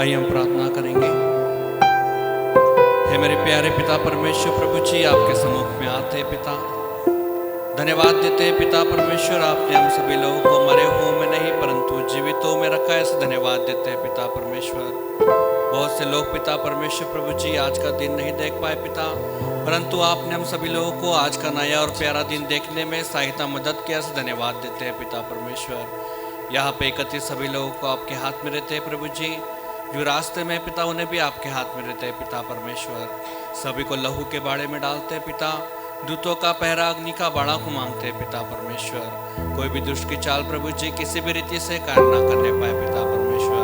आइए हम प्रार्थना करेंगे। हे मेरे प्यारे पिता परमेश्वर प्रभु जी, आपके सम्मुख में आते हैं पिता, धन्यवाद देते हैं पिता परमेश्वर, आपने हम सभी लोगों को मरे हुओं में नहीं परंतु जीवितों में रखा है, ऐसे धन्यवाद देते हैं पिता परमेश्वर। बहुत से लोग पिता परमेश्वर प्रभु जी आज का दिन नहीं देख पाए पिता, परंतु आपने हम सभी लोगों को आज का नया और प्यारा दिन देखने में सहायता मदद किया, ऐसे धन्यवाद देते हैं पिता परमेश्वर। यहाँ पे एकत्रित सभी लोगों को आपके हाथ में रहते हैं प्रभु जी, जो रास्ते में पिता उन्हें भी आपके हाथ में रहते हैं पिता परमेश्वर। सभी को लहू के बाड़े में डालते हैं पिता, दूतों का पहरा अग्नि का बाड़ा को मांगते हैं पिता परमेश्वर। कोई भी दुष्ट की चाल प्रभु जी किसी भी रीति से कार्य ना करने पाए पिता परमेश्वर।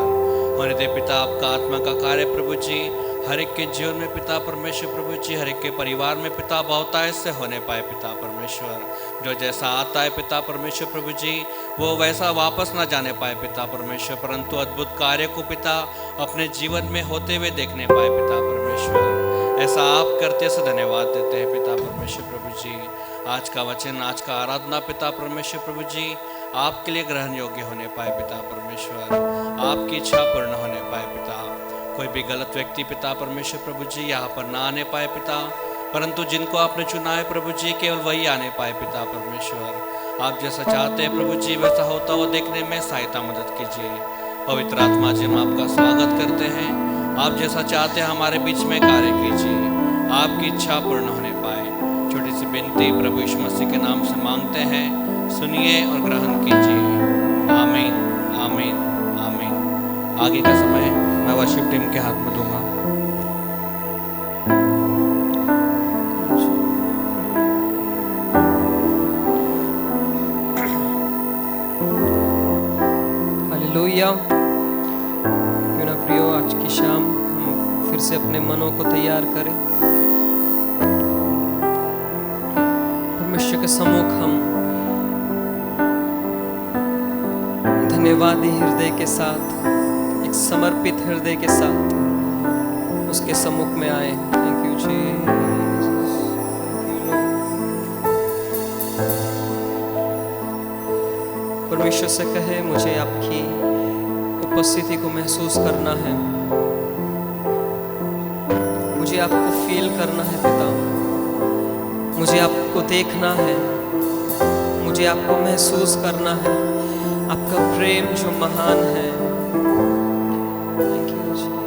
होने दे पिता आपका आत्मा का कार्य प्रभु जी हर एक के जीवन में पिता परमेश्वर प्रभु जी, हर एक के परिवार में पिता बहुतायत से होने पाए पिता परमेश्वर। जो जैसा आता है पिता परमेश्वर प्रभु जी वो वैसा वापस ना जाने पाए पिता परमेश्वर, परंतु अद्भुत कार्य को पिता अपने जीवन में होते हुए देखने पाए पिता परमेश्वर। ऐसा आप करते से धन्यवाद देते हैं पिता परमेश्वर प्रभु जी। आज का वचन, आज का आराधना पिता परमेश्वर प्रभु जी आपके लिए ग्रहण योग्य होने पाए पिता परमेश्वर, आपकी इच्छा पूर्ण होने पाए पिता। कोई भी गलत व्यक्ति पिता परमेश्वर प्रभु जी यहाँ पर ना आने पाए पिता, परंतु जिनको आपने चुना है प्रभु जी केवल वही आने पाए पिता परमेश्वर। आप जैसा चाहते हैं प्रभु जी वैसा होता हुआ देखने में सहायता मदद कीजिए। पवित्र आत्मा जी हम आपका स्वागत करते हैं, आप जैसा चाहते हैं हमारे बीच में कार्य कीजिए, आपकी इच्छा पूर्ण होने पाए। छोटी सी विनती प्रभु यीशु मसीह के नाम से मांगते हैं, सुनिए और ग्रहण कीजिए। आमीन आमीन आमीन। आगे का समय मैं वर्शिप टीम के हाथ में दूंगा। हालेलुया। क्यों ना प्रियो, आज की शाम हम फिर से अपने मनों को तैयार करें, परमेश्वर के सम्मुख हम धन्यवादी हृदय के साथ, एक समर्पित हृदय के साथ उसके सम्मुख में आए। Thank you Jesus. परमेश्वर से कहे, मुझे आपकी उपस्थिति को महसूस करना है, मुझे आपको फील करना है पिता, मुझे आपको देखना है, मुझे आपको महसूस करना है, आपका प्रेम जो महान है। Thank you, Jesus.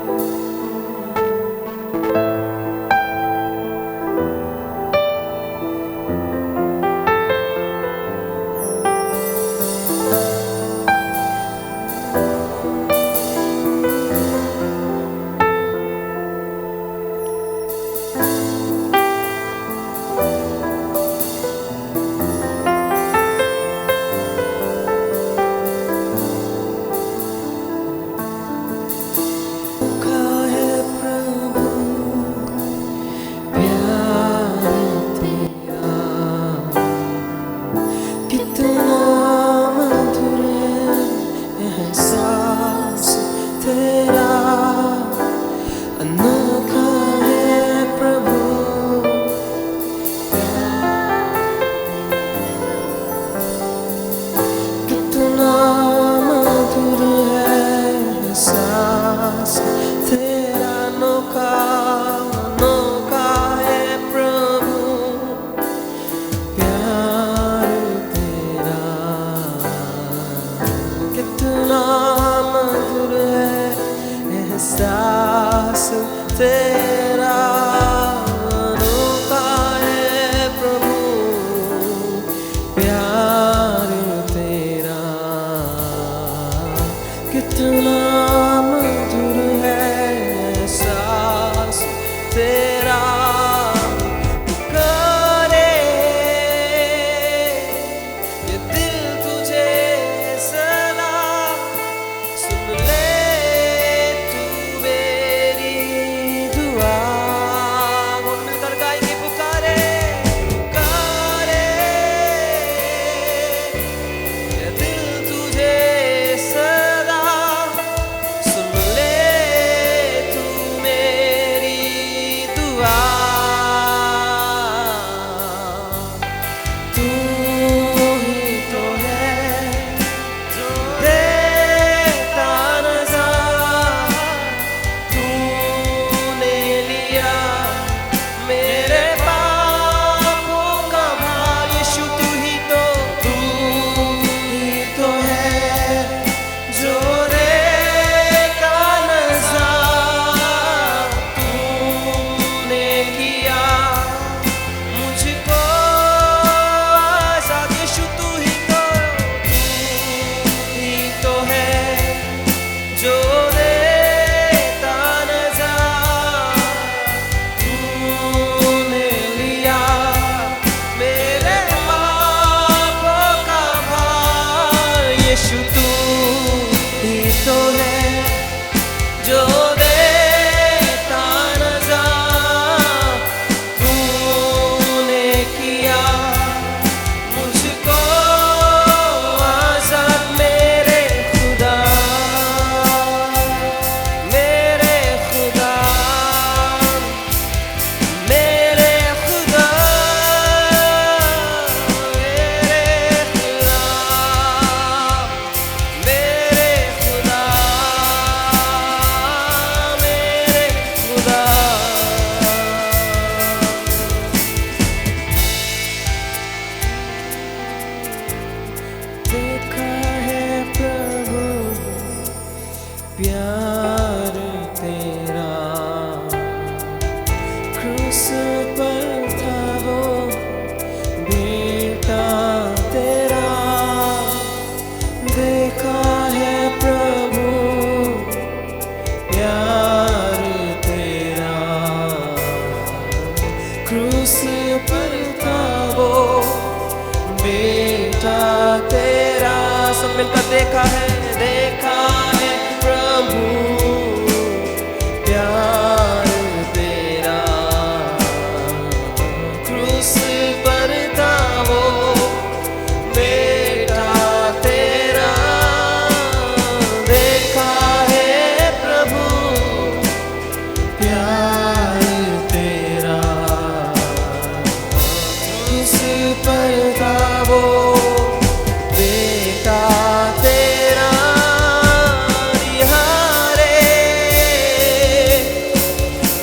क्रूस पर था वो बेटा तेरा, देखा है प्रभु प्यार तेरा। क्रूस पर था वो बेटा तेरा, सब मिलकर देखा है प्रभु प्यार तेरा। क्रूस पर था वो बेटा तेरा, देखा है प्रभु प्यार तेरा। क्रूस पर था वो बेटा तेरा। निहारे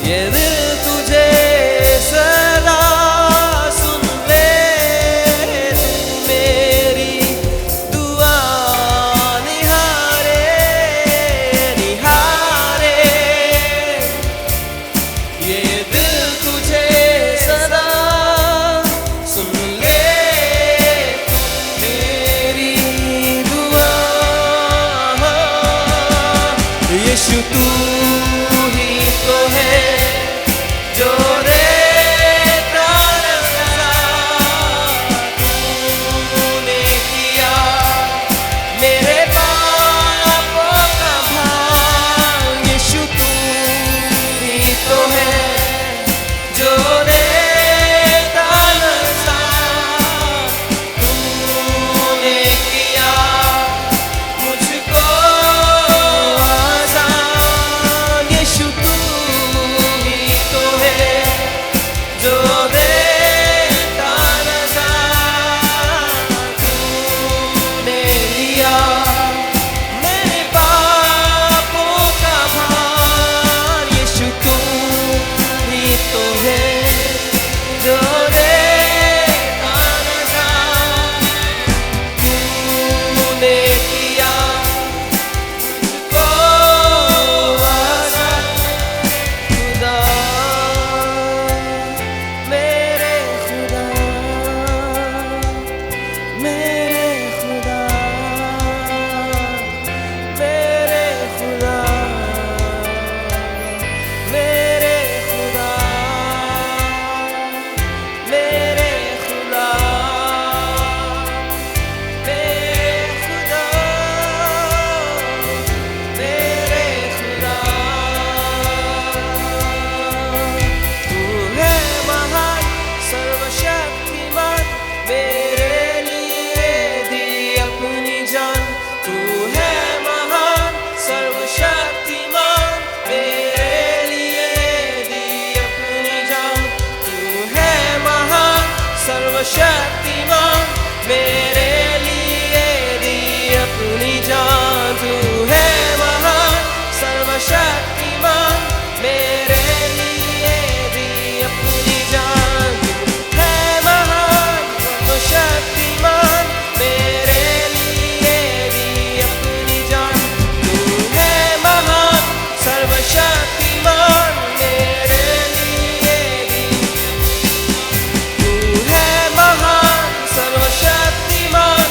ये दिल तुझे सदा सुन ले, तू मेरी दुआ निहारे, निहारे ये दिल तुझे सदा सुन ले, मेरी दुआ। यीशु तू ही तो है जो देता नज़ारा, तूने किया मेरे पापों का भार। यीशु तू ही तो है जो देता नज़ारा, तूने किया मुझको आसान। यीशु तू ही तो है जो देता नज़ारा, तूने लिया मेरे पापों का भार। यीशु तू ही तो है जो देता नज़ारा, तूने किया मुझको आसान। खुदा मेरे खुदा, मेरे खुदा, मेरे खुदा, मेरे खुदा, मेरे खुदा, मेरे खुदा, मेरे खुदा। तू है महान सर्वशक्तिमान, मेरे लिए दी अपनी जान। तू है महान सर्वशक्तिमान, मेरे लिए दी अपनी जान। तू है महान सर्वशक्तिमान, मेरे लिए दी अपनी जान। तू है महान सर्वशक्तिमान, मेरे लिए दी अपनी जान। तू है महान सर्वशक्तिमान, मेरे लिए दी अपनी जान। तू है महान सर्वशक्तिमान, मेरे लिए दी। तू है महान सर्वशक्तिमान,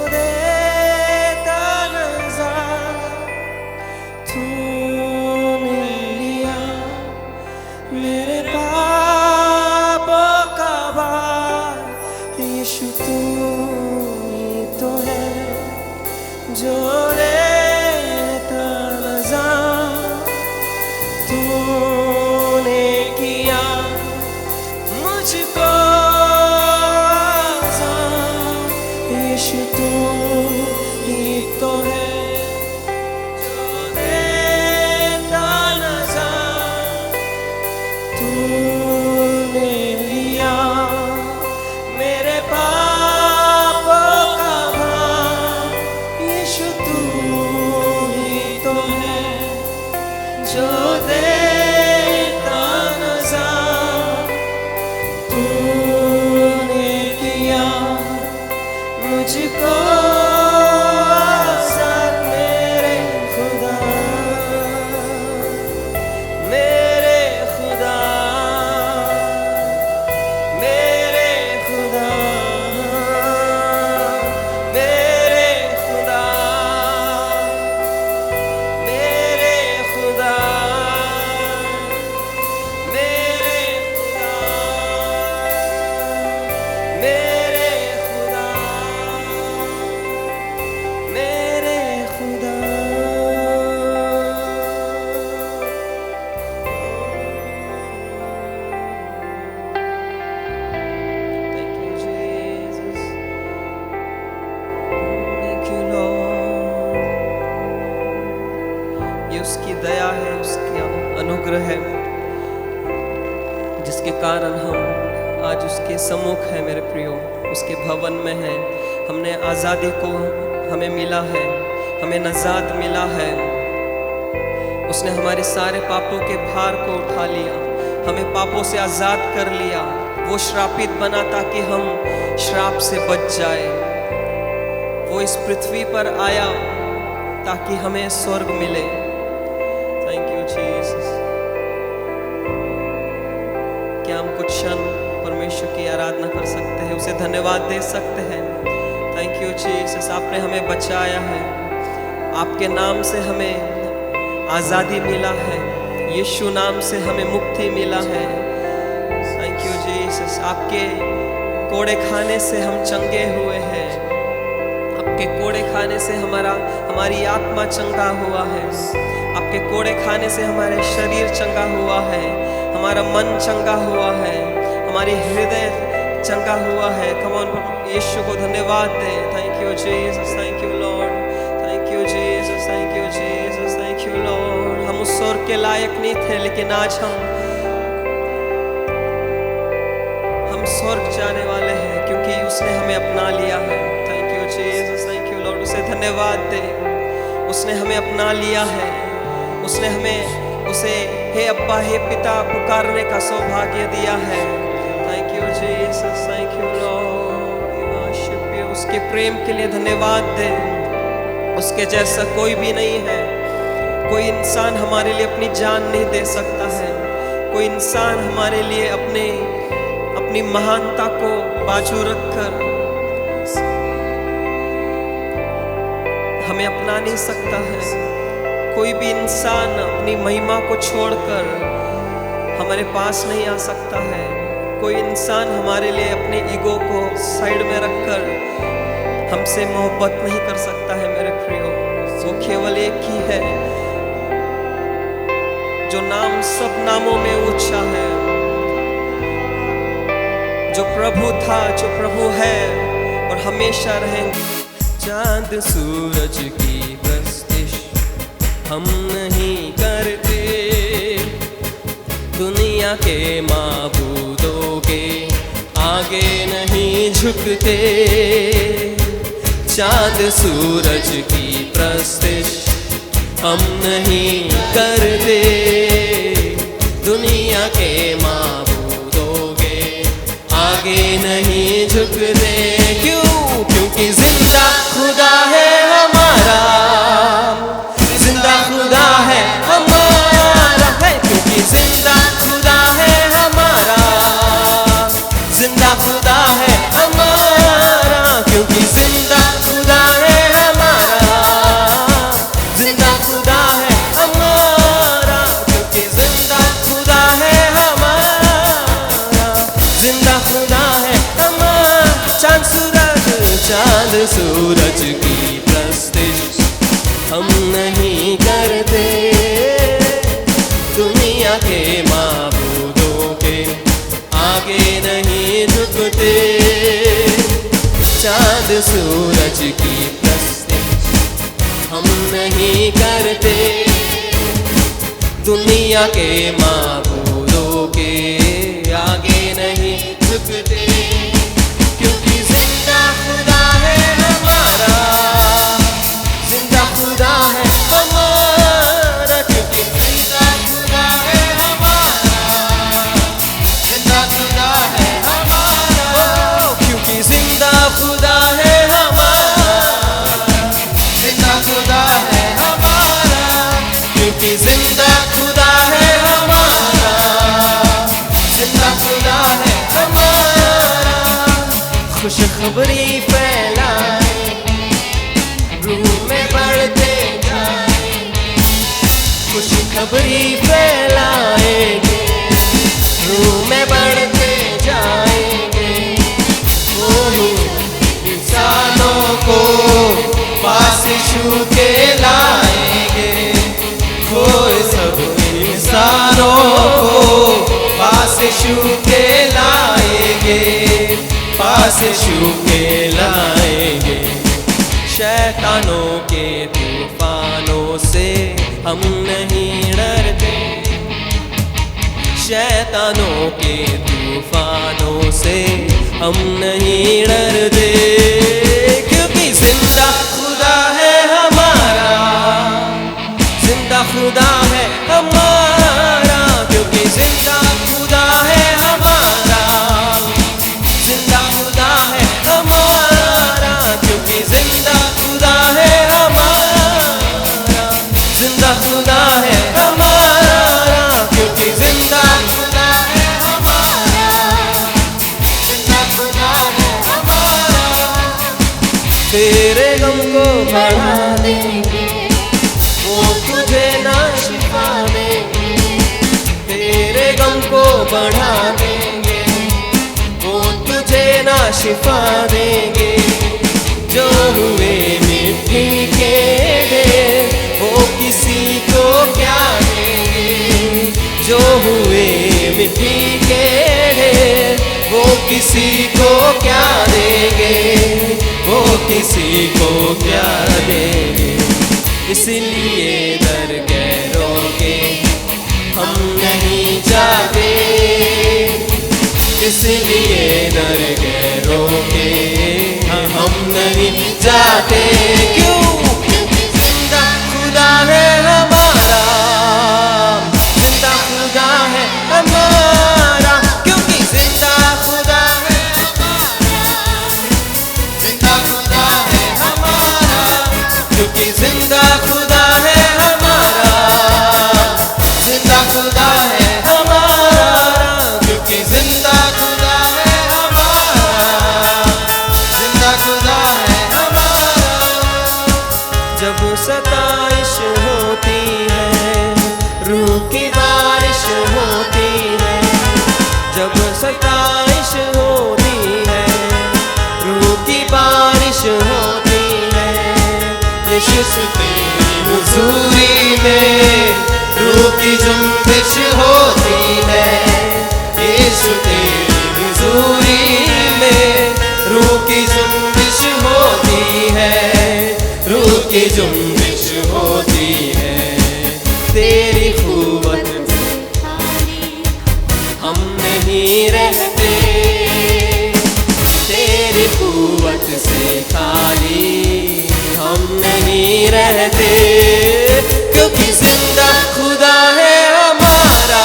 देता नजारा तूने लिया, मेरे पापों का भार यीशु तू ही तो है जो देता नजारा तूने किया मुझको आसान, यीशु तू ही तो है जो देता नजारा तूने लिया, मेरे पापों का भार यीशु तू ही तो है जो देता नजारा तूने किया मुझको आसान, मेरे खुदा, मेरे खुदा, मेरे खुदा, मेरे खुदा, मेरे खुदा, मेरे खुदा, मेरे खुदा, मेरे खुदा। Thank you, Jesus. Thank you, Lord. ये उसकी दया है, उसका अनुग्रह है, जिसके कारण हम आज उसके सम्मुख हैं मेरे प्रियो, उसके भवन में हैं। हमने आज़ादी को हमें मिला है, हमें नजात मिला है। उसने हमारे सारे पापों के भार को उठा लिया, हमें पापों से आज़ाद कर लिया। वो श्रापित बना ताकि हम श्राप से बच जाए। वो इस पृथ्वी पर आया ताकि हमें स्वर्ग मिले। Thank you Jesus. क्या हम कुछ क्षण परमेश्वर की आराधना कर सकते हैं, उसे धन्यवाद दे सकते हैं। थैंक यू जीसस, आपने हमें बचाया है, आपके नाम से हमें आज़ादी मिला है, यीशु नाम से हमें मुक्ति मिला है। थैंक यू जीसस, आपके कोड़े खाने से हम चंगे हुए हैं, आपके कोड़े खाने से हमारी आत्मा चंगा हुआ है, आपके कोड़े खाने से हमारे शरीर चंगा हुआ है, हमारा मन चंगा हुआ है, हमारी हृदय चंगा हुआ है। कम ऑन, यीशु को धन्यवाद दे। Thank you Jesus, thank you Lord, thank you Jesus, thank you Jesus, thank you Lord. हम उस स्वर्ग के लायक नहीं थे, लेकिन आज हम स्वर्ग जाने वाले हैं क्योंकि उसने हमें अपना लिया है। Thank you Jesus, thank you Lord. उसे धन्यवाद दे, उसने हमें अपना लिया है, उसने हमें उसे हे अब्बा हे पिता पुकारने का सौभाग्य दिया है। Thank you Jesus, thank you Lord, we worship you. उसके प्रेम के लिए धन्यवाद दे, उसके जैसा कोई भी नहीं है। कोई इंसान हमारे लिए अपनी जान नहीं दे सकता है, कोई इंसान हमारे लिए अपनी महानता को बाजू रखकर हमें अपना नहीं सकता है। कोई भी इंसान अपनी महिमा को छोड़कर हमारे पास नहीं आ सकता है। कोई इंसान हमारे लिए अपने ईगो को साइड में रखकर हमसे मोहब्बत नहीं कर सकता है मेरे प्रियो। वो केवल एक ही है जो नाम सब नामों में ऊंचा है, जो प्रभु था, जो प्रभु है और हमेशा रहेंगे। चांद सूरज की प्रस्तिश हम नहीं करते, दुनिया के माबूदों के आगे नहीं झुकते। चांद सूरज की प्रस्तिश हम नहीं करते, दुनिया के माबूदों के आगे नहीं झुकते। क्यों? क्योंकि जिंदा खुदा है हमारा, जिंदा खुदा है हमारा है। क्योंकि जिंदा खुदा है हमारा, जिंदा खुदा है हमारा। क्योंकि जिंदा खुदा की प्रस्तिश हम नहीं करते, दुनिया के माबूदों के आगे नहीं झुकते। चांद सूरज की प्रस्तिश हम नहीं करते, दुनिया के माबूदों के आगे नहीं झुकते। क्योंकि जिंदा खुदा है हमारा, जिंदा खुदा है हमारा, क्योंकि जिंदा खुदा है हमारा, जिंदा खुदा है हमारा, क्योंकि जिंदा खुदा है हमारा, जिंदा खुदा है हमारा, क्योंकि जिंदा खुदा है हमारा, जिंदा खुदा है हमारा। खुशखबरी फैलाए, रूह में बढ़ते जाए, खुशखबरी फैलाएंगे, रूह में बढ़ते जाएंगे। इंसानों को पास छू के लाएंगे, कोई सब इंसानों को पास छू के लाएंगे, पास छू के लाएंगे। शैतानों के तूफानों से हम नहीं डरते, शैतानों के तूफानों से हम नहीं डरते। क्योंकि जिंदा खुदा है हमारा, जिंदा खुदा है हमारा, क्योंकि जिंदा खुदा है हमारा, जिंदा खुदा है हमारा, क्योंकि जिंदा खुदा है हमारा, जिंदा खुदा है हमारा, क्योंकि जिंदा खुदा है हमारा, जिंदा खुदा है हमारा। तेरे गम को बढ़ा देंगे, वो तुझे ना शिफा देंगे, तेरे गम को बढ़ा देंगे, वो तुझे ना शिफा देंगे। जो हुए मिट्टी के ढेर, वो किसी को क्या देंगे, जो हुए मिट्टी के ढेर, वो किसी को क्या देंगे, वो किसी को क्या देंगे। इसलिए दर गैरों के हम नहीं जाते, इसलिए दर गैरों के हम नहीं जाते। क्यों? क्योंकि जिंदा खुदा है हमारा, जिंदा खुदा है हमारा, क्योंकि जिंदा खुदा है हमारा, जिंदा खुदा है हमारा, क्योंकि जिंदा खुदा है हमारा, जिंदा खुदा है हमारा, क्योंकि जिंदा खुदा है हमारा, जिंदा खुदा है हमारा। जब सताइश होती है, रूह की बारिश होती है, जब सताइश होती है, रूह की बारिश होती है। यीशु तेरी हुजूरी में रूह की जुम्बिश होती है, यीशु तेरी हुजूरी में रूह की जुम्बिश होती है, रूह की जुम्बिश होती है। तेरी खूबत हम नहीं रहते, तेरी खूबत से खाली हम नहीं रहते। क्योंकि जिंदा खुदा है हमारा,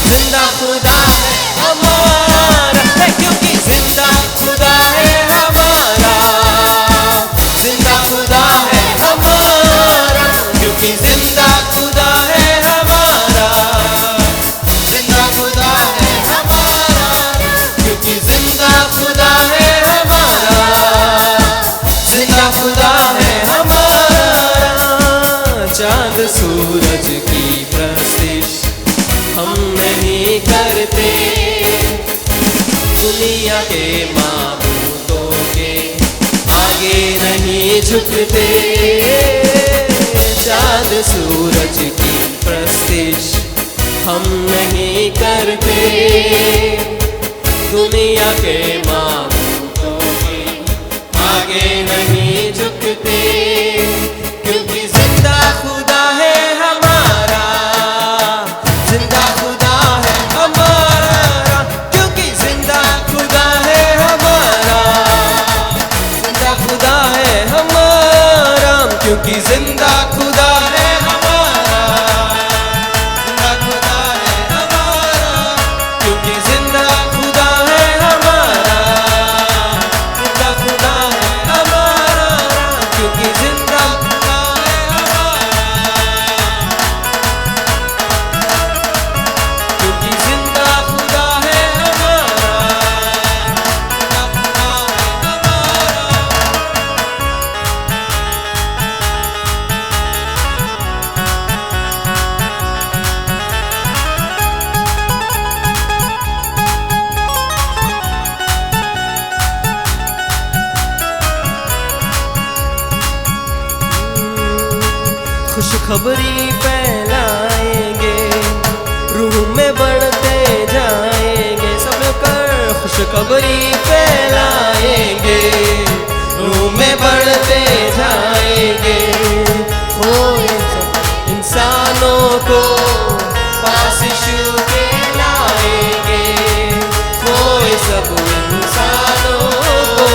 जिंदा खुदा है हमारा, क्योंकि जिंदा खुदा है हमारा, जिंदा खुदा है हमारा, क्योंकि जिंदा खुदा है हमारा, जिंदा खुदा है हमारा, क्योंकि जिंदा खुदा है हमारा, जिंदा खुदा है हमारा। चांद सूरज की प्रस्तिश हम नहीं करते, दुनिया के माबूदों के आगे नहीं झुकते, चांद सूरज की प्रस्तिश हम नहीं करते, दुनिया के माबूदों के आगे नहीं झुकते, क्योंकि जिंदा खुदा है हमारा, जिंदा खुदा है हमारा, क्योंकि जिंदा खुदा है हमारा, जिंदा खुदा है हमारा, क्योंकि जिंदा खुदा है हमारा, जिंदा खुदा है हमारा, क्योंकि जिंदा खुदा है हमारा, जिंदा खुदा है हमारा, क्योंकि जिंदा खुदा है हमारा, क्योंकि जिंदा खुदा है हमारा, जिंदा खुदा है हमारा। खुशखबरी फैलाएंगे, रूह में बढ़ते जाएंगे, सब मिलकर खुशखबरी फैलाएंगे, रूह में बढ़ते जाएंगे, खोए सब इंसानों को पास यीशु के लाएंगे, खोए सब इंसानों को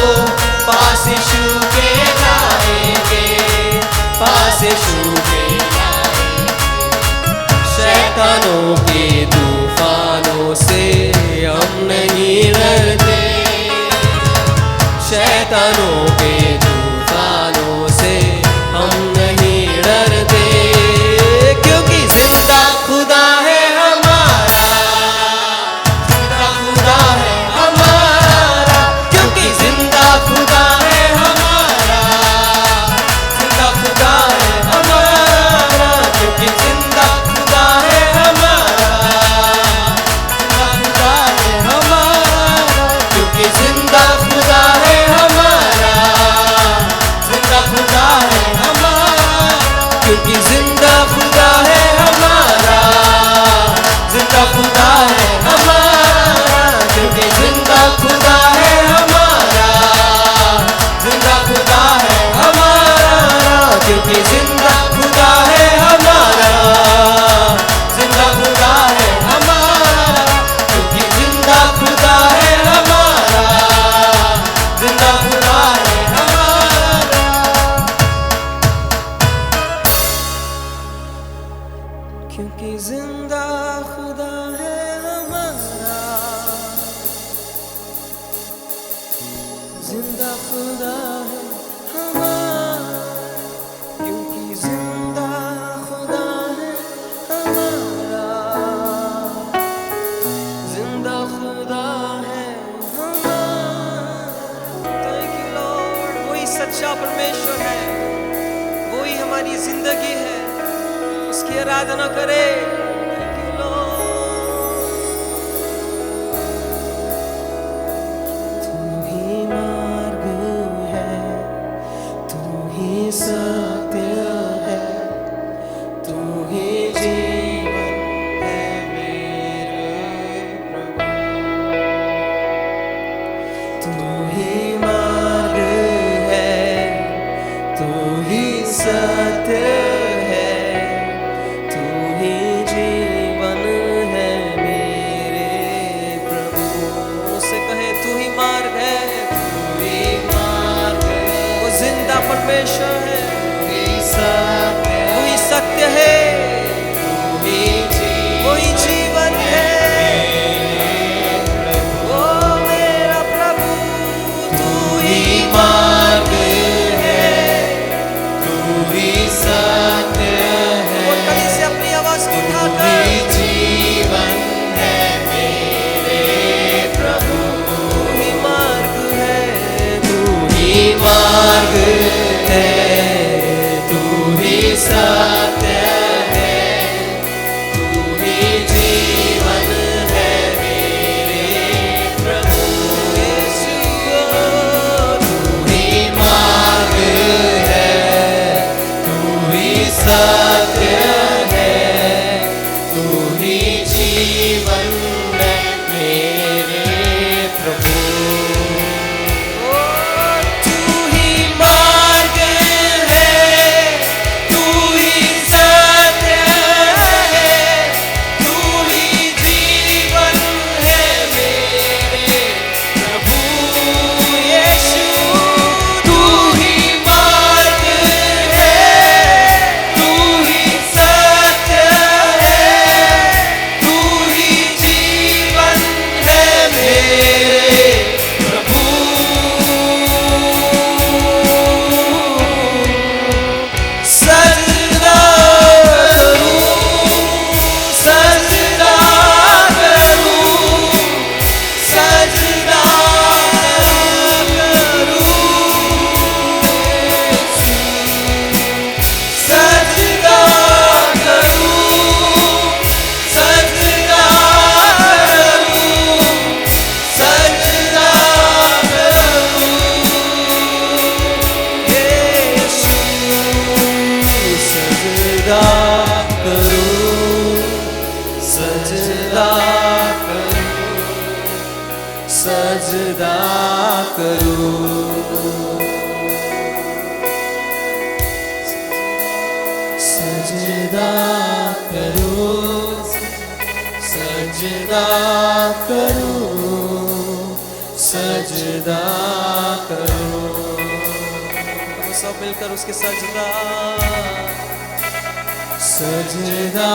पास यीशु के लाएंगे, पास यीशु के लाएंगे। शैतानों के तूफानों से हम नहीं डरते, शैतानों के तूफानों से हम नहीं डरते, क्योंकि जिंदा खुदा है हमारा, जिंदा खुदा है हमारा, क्योंकि जिंदा खुदा है हमारा, जिंदा खुदा है हमारा, क्योंकि जिंदा खुदा है हमारा, जिंदा खुदा है हमारा, क्योंकि जिंदा खुदा है हमारा, जिंदा खुदा है हमारा, क्योंकि जिंदा खुदा है हमारा, जिंदा खुदा है हमारा, क्योंकि जिंदा खुदा है हमारा, जिंदा खुदा है हमारा, क्योंकि जिंदा खुदा है हमारा, जिंदा खुदा है हमारा, क्योंकि जिंदा खुदा है हमारा, जिंदा खुदा है हमारा, क्योंकि जिंदा खुदा है हमारा, जिंदा खुदा है हमारा, क्योंकि जिंदा खुदा है हमारा, जिंदा खुदा है हमारा। थैंक यू लॉर्ड, वही सच्चा परमेश्वर है, वही हमारी जिंदगी है, उसकी आराधना करें। Thank you, Lord। तू ही मार्ग है, तू ही सत्य है, तू ही जीवन है मेरे प्रभु, तू ही मार्ग है, तू ही सत्य है, तू ही जीवन है मेरे प्रभु। उससे कहे तू ही मार्ग है, तू ही मार्ग है, वो जिंदा परमेश्वर है, तू ही सत्य है, तू ही जीवन है, ओ मेरा प्रभु, तू ही मार्ग है, तू ही सत्य है, और कहीं से अपनी आवाज को उठाकर जीवन है मेरे प्रभु, तू ही मार्ग है, तू ही मार्ग है, तू ही सत्य है, सत्य है, तू ही जीवन है मेरे प्रभु। तू ही मार्ग है, तू ही सत्य है, तू ही जीवन है मेरे प्रभु यीशु। तू ही मार्ग है, तू ही सत्य है, तू ही जीवन है मेरे प्रभु। सजदा करूं, सजदा करूं, सजदा करूं, सजदा करूं, सजदा करूं, सजदा करूं यीशु। सजदा करूं, सजदा करूं, सजदा करूं, सजदा करूं, सजदा करूं, सजदा करूं। हम सब मिलकर उसके सजदा सजदा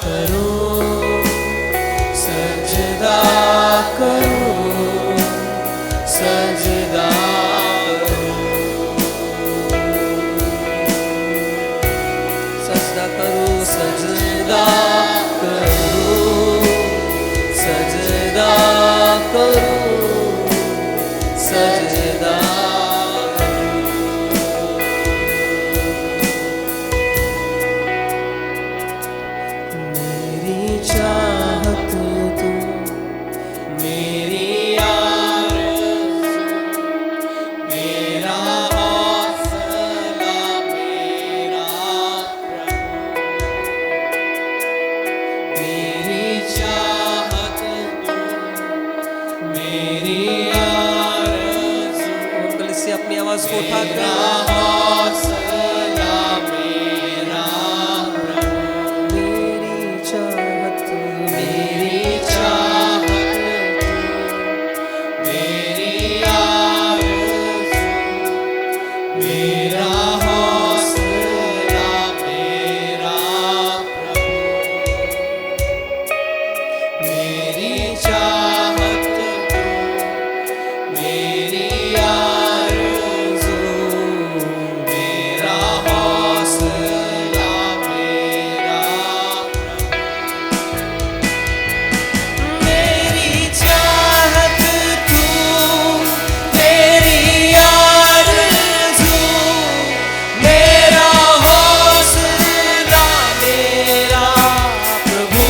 करूं, सजदा करूं, सजदा करूं, सजदा करूं, सजदा करूं, सजदा करूं। मेरी चाहत तू, मेरी आरज़ू, मेरा हौसला, मेरा मेरी चाहत तू, मेरी आरज़ू। और कलीसिया अपनी आवाज को उठाकर हौसला मेरा प्रभु। मेरी चाहत तू, मेरी चाहत तू, मेरी आरज़ू, मेरा हौसला मेरा प्रभु। मेरी चाहत तू, मेरी आरज़ू, मेरा हौसला मेरा प्रभु। मेरी चाहत तू, मेरी आरज़ू, मेरा हौसला मेरा प्रभु।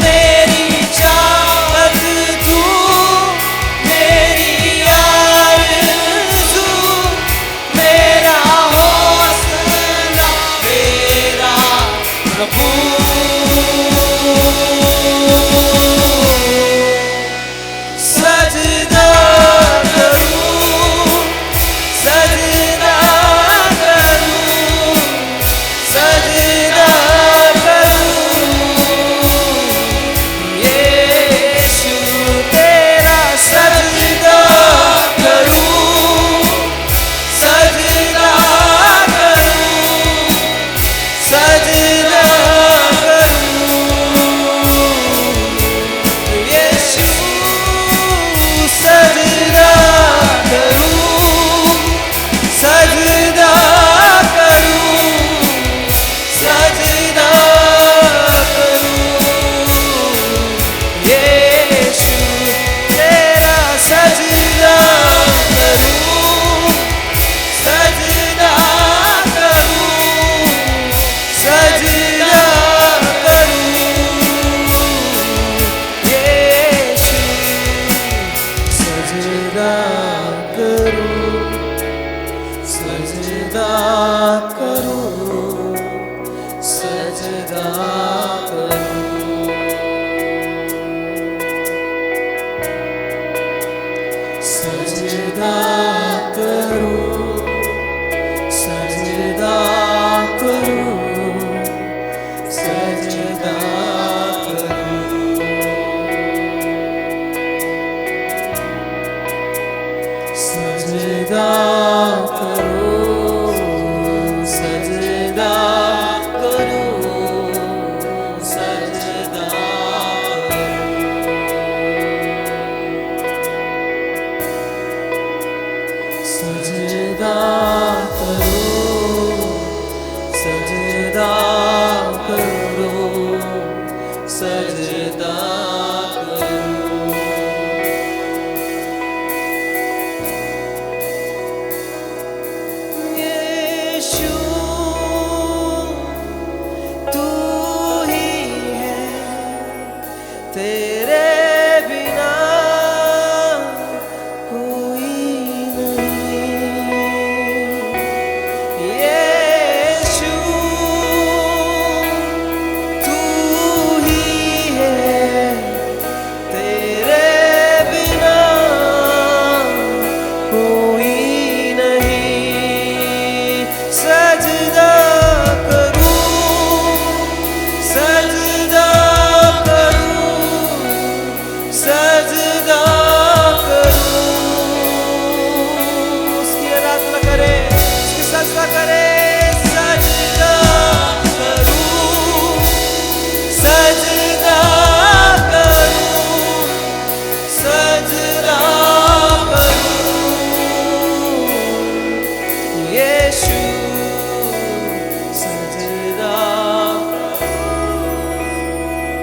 मेरी चाहत तू, मेरी आरज़ू, मेरा हौसला मेरा प्रभु। सजदा करूं, सजदा करूं, सजदा करूं यीशु तेरा। सजदा करूं, सजदा करूं, सजदा करूं यीशु। सजदा करूं, सजदा करूं, सजदा करूं यीशु तेरा। सजदा करूं, सजदा करूं, सजदा करूं यीशु। सजदा करूं, सजदा सजदा करो, सजदा करो, सजदा सजदा करो, सजदा करो, सजदा करो। यीशु तू ही है, तेरे बिना कोई नहीं। यीशु तू ही है, तेरे बिना कोई नहीं। सजदा करूं, सजदा करूं, सजदा करूं। उसकी आराधना करे, उसकी सजदा करे। सजदा करूं, सजदा करूं, सजदा करूं। यीशु सजदा करूं,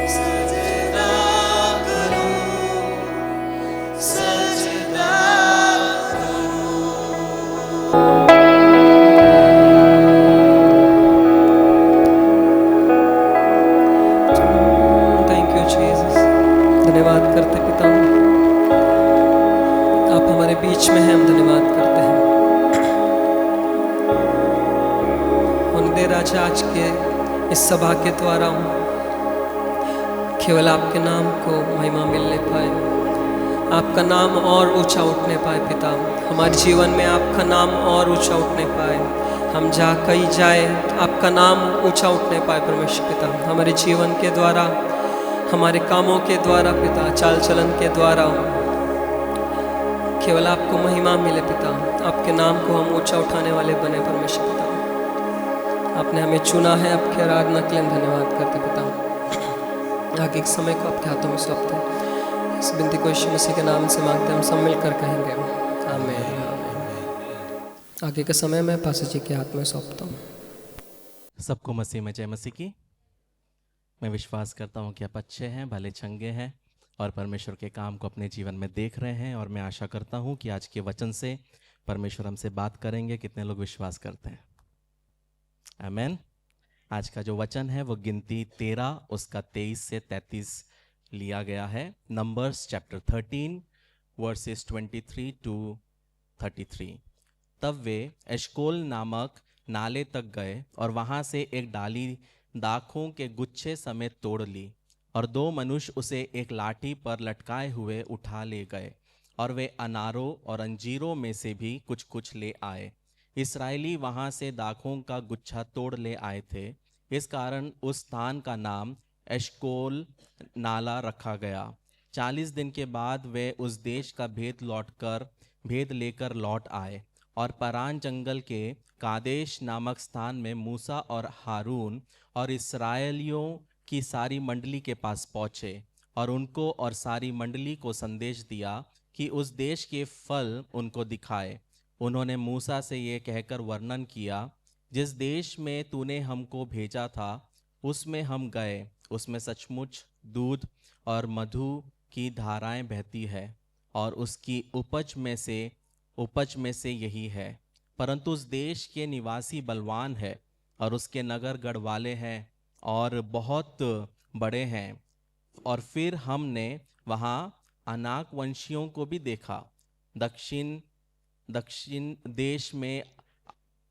सजदा करूं, सजदा करूं। Thank you Jesus. धन्यवाद करते पिता, आप हमारे बीच में हैं, हम धन्यवाद करते हैं। होने दे राजा आज के इस सभा के द्वारा केवल आपके नाम को महिमा मिलने पाए, आपका नाम और ऊंचा उठने पाए पिता। हमारे जीवन में आपका नाम और ऊंचा उठने पाए, हम जहाँ कहीं जाए आपका नाम ऊंचा उठने पाए परमेश्वर पिता। हमारे जीवन के द्वारा, हमारे कामों के द्वारा पिता, चाल चलन के द्वारा केवल आपको महिमा मिले पिता। आपके नाम को हम ऊंचा उठाने वाले बने परमेश्वर पिता। आपने हमें चुना है, आपकी आराधना के लिए हम धन्यवाद करते पिता। आगे एक समय को आपके हाथों में सौंपते हैं। इस विनती को यीशु मसीह के नाम से मांगते हैं, हम सब मिलकर कहेंगे आमीन। आगे के समय में पास्टर जी के हाथ में सौंपता हूँ। सबको मसीह में जय मसीह की। मैं विश्वास करता हूँ कि आप अच्छे हैं, भले चंगे हैं और परमेश्वर के काम को अपने जीवन में देख रहे हैं। और मैं आशा करता हूँ कि आज के वचन से परमेश्वर हमसे बात करेंगे। कितने लोग विश्वास करते हैं? आमीन। आज का जो वचन है वो गिनती 13 उसका 23 से 33 लिया गया है। Numbers chapter 13 verses 23 to 33। तब वे एशकोल नामक नाले तक गए और वहाँ से एक डाली दाखों के गुच्छे समेत तोड़ ली, और 2 मनुष्य उसे एक लाठी पर लटकाए हुए उठा ले गए, और वे अनारों और अंजीरों में से भी कुछ कुछ ले आए। इस्राएली वहाँ से दाखों का गुच्छा तोड़ ले आए थे, इस कारण उस स्थान का नाम एशकोल नाला रखा गया। 40 दिन के बाद वे उस देश का भेद लेकर लौट आए और परान जंगल के कादेश नामक स्थान में मूसा और हारून और इस्राएलियों की सारी मंडली के पास पहुँचे और उनको और सारी मंडली को संदेश दिया कि उस देश के फल उनको दिखाए। उन्होंने मूसा से ये कहकर वर्णन किया, जिस देश में तूने हमको भेजा था उसमें हम गए, उसमें सचमुच दूध और मधु की धाराएं बहती है और उसकी उपज में से यही है। परंतु उस देश के निवासी बलवान है और उसके नगर गढ़ वाले हैं और बहुत बड़े हैं। और फिर हमने वहाँ अनाक वंशियों को भी देखा। दक्षिण देश में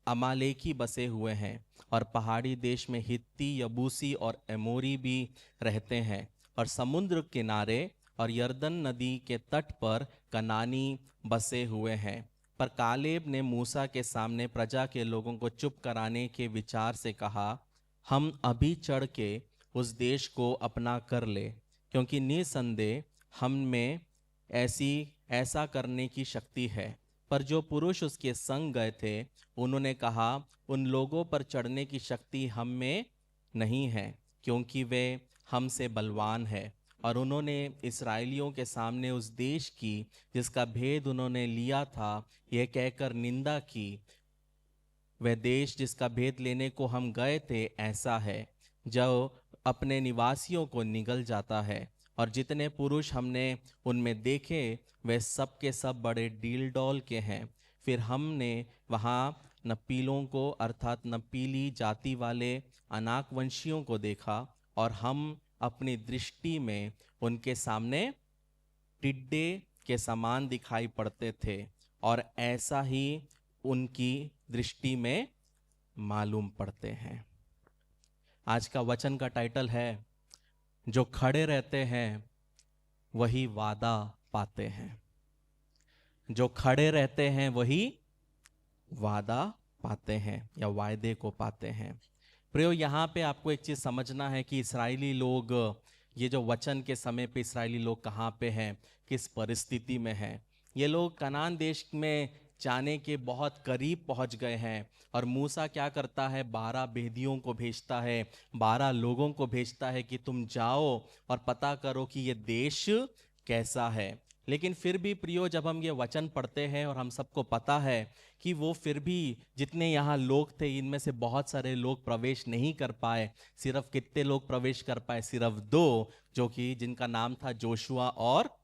अमालेकी बसे हुए हैं और पहाड़ी देश में हित्ती, यबूसी और एमोरी भी रहते हैं, और समुद्र किनारे और यरदन नदी के तट पर कनानी बसे हुए हैं। पर कालेब ने मूसा के सामने प्रजा के लोगों को चुप कराने के विचार से कहा, हम अभी चढ़ के उस देश को अपना कर ले, क्योंकि निसंदेह हम में ऐसा करने की शक्ति है। पर जो पुरुष उसके संग गए थे उन्होंने कहा, उन लोगों पर चढ़ने की शक्ति हम में नहीं है, क्योंकि वे हमसे बलवान है। और उन्होंने इस्राएलियों के सामने उस देश की जिसका भेद उन्होंने लिया था यह कहकर निंदा की, वह देश जिसका भेद लेने को हम गए थे ऐसा है जो अपने निवासियों को निगल जाता है, और जितने पुरुष हमने उनमें देखे वे सब के सब बड़े डील डॉल के हैं। फिर हमने वहाँ नपीलों को अर्थात नपीली जाति वाले अनाकवंशियों को देखा, और हम अपनी दृष्टि में उनके सामने टिड्डे के समान दिखाई पड़ते थे, और ऐसा ही उनकी दृष्टि में मालूम पड़ते हैं। आज का वचन का टाइटल है, जो खड़े रहते हैं वही वादा पाते हैं। जो खड़े रहते हैं वही वादा पाते हैं या वायदे को पाते हैं। प्रियो, यहाँ पे आपको एक चीज़ समझना है कि इस्राएली लोग, ये जो वचन के समय पे इस्राएली लोग कहाँ पे हैं, किस परिस्थिति में हैं। ये लोग कनान देश में जाने के बहुत करीब पहुंच गए हैं, और मूसा क्या करता है, 12 बेदियों को भेजता है, 12 लोगों को भेजता है कि तुम जाओ और पता करो कि ये देश कैसा है। लेकिन फिर भी प्रियो, जब हम ये वचन पढ़ते हैं और हम सबको पता है कि वो फिर भी जितने यहाँ लोग थे इनमें से बहुत सारे लोग प्रवेश नहीं कर पाए। सिर्फ कितने लोग प्रवेश कर पाए? सिर्फ 2, जो कि जिनका नाम था जोशुआ और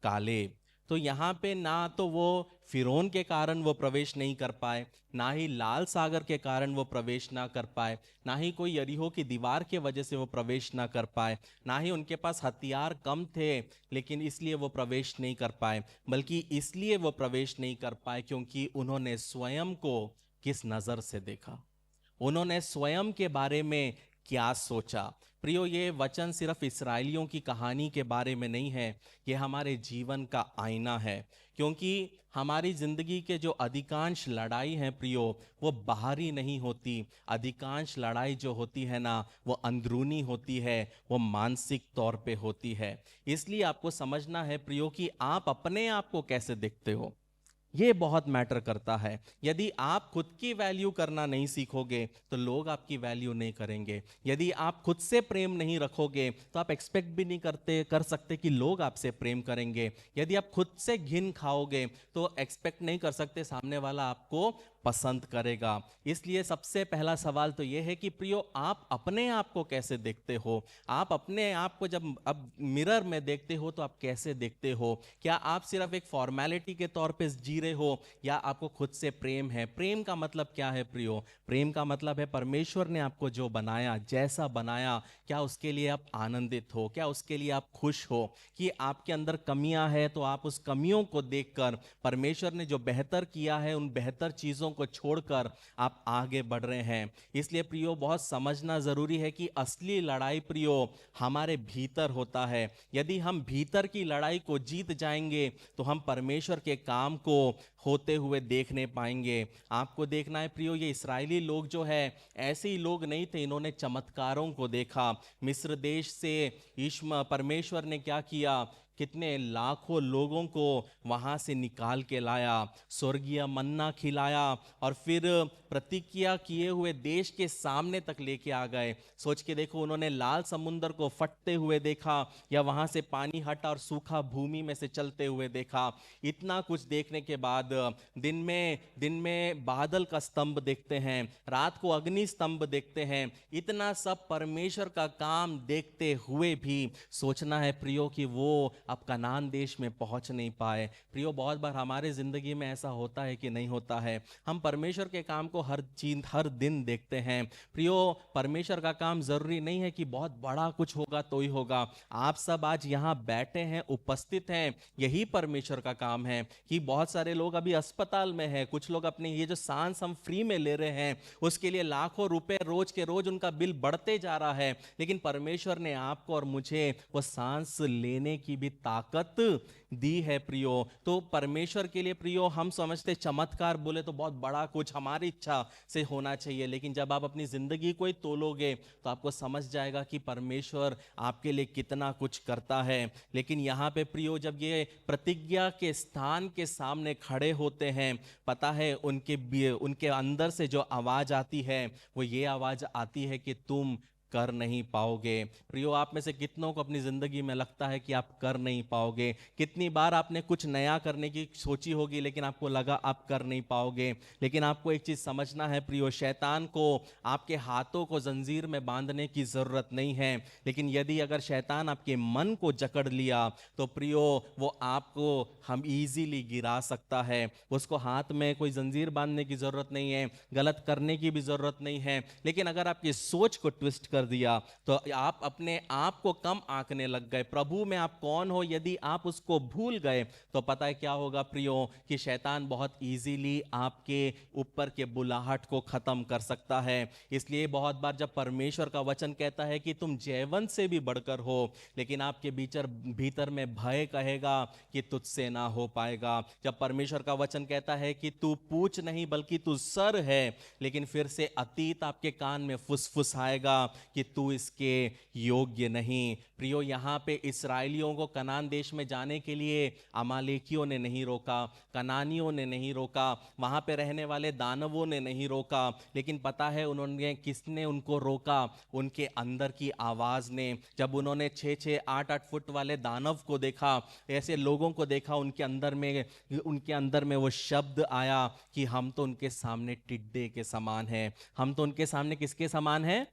कालेब। तो यहाँ पे ना तो वो फिरौन के कारण वो प्रवेश नहीं कर पाए, ना ही लाल सागर के कारण वो प्रवेश ना कर पाए, ना ही कोई यरीहो की दीवार के वजह से वो प्रवेश ना कर पाए, ना ही उनके पास हथियार कम थे लेकिन इसलिए वो प्रवेश नहीं कर पाए, बल्कि इसलिए वो प्रवेश नहीं कर पाए क्योंकि उन्होंने स्वयं को किस नज़र से देखा, उन्होंने स्वयं के बारे में क्या सोचा। प्रियो, ये वचन सिर्फ इस्राएलियों की कहानी के बारे में नहीं है, ये हमारे जीवन का आईना है। क्योंकि हमारी ज़िंदगी के जो अधिकांश लड़ाई हैं प्रियो, वो बाहरी नहीं होती। अधिकांश लड़ाई जो होती है ना, वो अंदरूनी होती है, वो मानसिक तौर पे होती है। इसलिए आपको समझना है प्रियो कि आप अपने आप को कैसे देखते हो, ये बहुत मैटर करता है। यदि आप खुद की वैल्यू करना नहीं सीखोगे तो लोग आपकी वैल्यू नहीं करेंगे। यदि आप खुद से प्रेम नहीं रखोगे तो आप एक्सपेक्ट भी नहीं कर सकते कि लोग आपसे प्रेम करेंगे। यदि आप खुद से घिन खाओगे तो एक्सपेक्ट नहीं कर सकते सामने वाला आपको पसंद करेगा। इसलिए सबसे पहला सवाल तो यह है कि प्रियो, आप अपने आप को कैसे देखते हो? आप अपने आप को जब अब मिरर में देखते हो तो आप कैसे देखते हो? क्या आप सिर्फ एक फॉर्मेलिटी के तौर पे जी रहे हो या आपको खुद से प्रेम है? प्रेम का मतलब क्या है प्रियो? प्रेम का मतलब है परमेश्वर ने आपको जो बनाया, जैसा बनाया, क्या उसके लिए आप आनंदित हो? क्या उसके लिए आप खुश हो? कि आपके अंदर कमियां है तो आप उस कमियों को देखकर परमेश्वर ने जो बेहतर किया है उन बेहतर चीजों को छोड़कर आप आगे बढ़ रहे हैं। इसलिए प्रियो, बहुत समझना जरूरी है कि असली लड़ाई प्रियो हमारे भीतर होता है। यदि हम भीतर की लड़ाई को जीत जाएंगे तो हम परमेश्वर के काम को होते हुए देखने पाएंगे। आपको देखना है प्रियो, ये इस्राएली लोग जो है ऐसे ही लोग नहीं थे, इन्होंने चमत्कारों को देखा। मिस्र देश से परमेश्वर ने क्या किया, कितने लाखों लोगों को वहां से निकाल के लाया, स्वर्गीय मन्ना खिलाया और फिर प्रतिज्ञा किए हुए देश के सामने तक लेके आ गए। सोच के देखो, उन्होंने लाल समुंदर को फटते हुए देखा या वहां से पानी हटा और सूखा भूमि में से चलते हुए देखा। इतना कुछ देखने के बाद दिन में बादल का स्तंभ देखते हैं, रात को अग्नि स्तंभ देखते हैं। इतना सब परमेश्वर का काम देखते हुए भी सोचना है प्रियो कि वो अब कनान देश में पहुंच नहीं पाए। प्रियो, बहुत बार हमारे जिंदगी में ऐसा होता है कि नहीं होता है? हम परमेश्वर के काम को हर दिन देखते हैं। प्रियो, परमेश्वर का काम जरूरी नहीं है कि बहुत बड़ा कुछ होगा तो ही होगा। आप सब आज यहाँ बैठे हैं, उपस्थित हैं, यही परमेश्वर का काम है। कि बहुत सारे लोग अभी अस्पताल में हैं, कुछ लोग अपने ये जो सांस हम फ्री में ले रहे हैं उसके लिए लाखों रुपए रोज के रोज उनका बिल बढ़ते जा रहा है, लेकिन परमेश्वर ने आपको और मुझे वो सांस लेने की भी ताकत दी है प्रियो। तो परमेश्वर के लिए प्रियो हम समझते चमत्कार बोले तो बहुत बड़ा कुछ हमारी इच्छा से होना चाहिए, लेकिन जब आप अपनी जिंदगी को ही तोलोगे तो आपको समझ जाएगा कि परमेश्वर आपके लिए कितना कुछ करता है। लेकिन यहाँ पे प्रियो जब ये प्रतिज्ञा के स्थान के सामने खड़े होते हैं, पता है उनके अंदर से जो आवाज आती है वो ये आवाज आती है कि तुम कर नहीं पाओगे। प्रियो आप में से कितनों को अपनी जिंदगी में लगता है कि आप कर नहीं पाओगे? कितनी बार आपने कुछ नया करने की सोची होगी लेकिन आपको लगा आप कर नहीं पाओगे। लेकिन आपको एक चीज समझना है प्रियो, शैतान को आपके हाथों को जंजीर में बांधने की जरूरत नहीं है, लेकिन यदि अगर शैतान आपके मन को जकड़ लिया तो प्रियो वो आपको हम इजीली गिरा सकता है। उसको हाथ में कोई जंजीर बांधने की जरूरत नहीं है, गलत करने की भी जरूरत नहीं है, लेकिन अगर आपकी सोच को ट्विस्ट कर दिया तो आप अपने आप को कम आंकने लग गए। प्रभु में आप कौन हो यदि आप उसको भूल गए तो पता है क्या होगा प्रियो, कि शैतान बहुत इजीली आपके ऊपर के बुलाहट को खत्म कर सकता है। इसलिए बहुत बार जब परमेश्वर का वचन कहता है कि तुम जयवंत से भी बढ़कर हो, लेकिन आपके भीतर में भय कहेगा कि तुझसे ना हो पाएगा। जब परमेश्वर का वचन कहता है कि तू पूछ नहीं बल्कि तू सर है, लेकिन फिर से अतीत आपके कान में फुसफुसाएगा कि तू इसके योग्य नहीं। प्रियो यहां पे इस्राएलियों को कनान देश में जाने के लिए अमालेकियों ने नहीं रोका, कनानियों ने नहीं रोका, वहां पे रहने वाले दानवों ने नहीं रोका, लेकिन पता है उन्होंने किसने उनको रोका? उनके अंदर की आवाज ने। जब उन्होंने 6-6 8-8 फुट वाले दानव को देखा, ऐसे लोगों को देखा, उनके अंदर में वो शब्द आया कि हम तो उनके सामने टिड्डे के समान हैं। हम तो उनके सामने किसके समान हैं?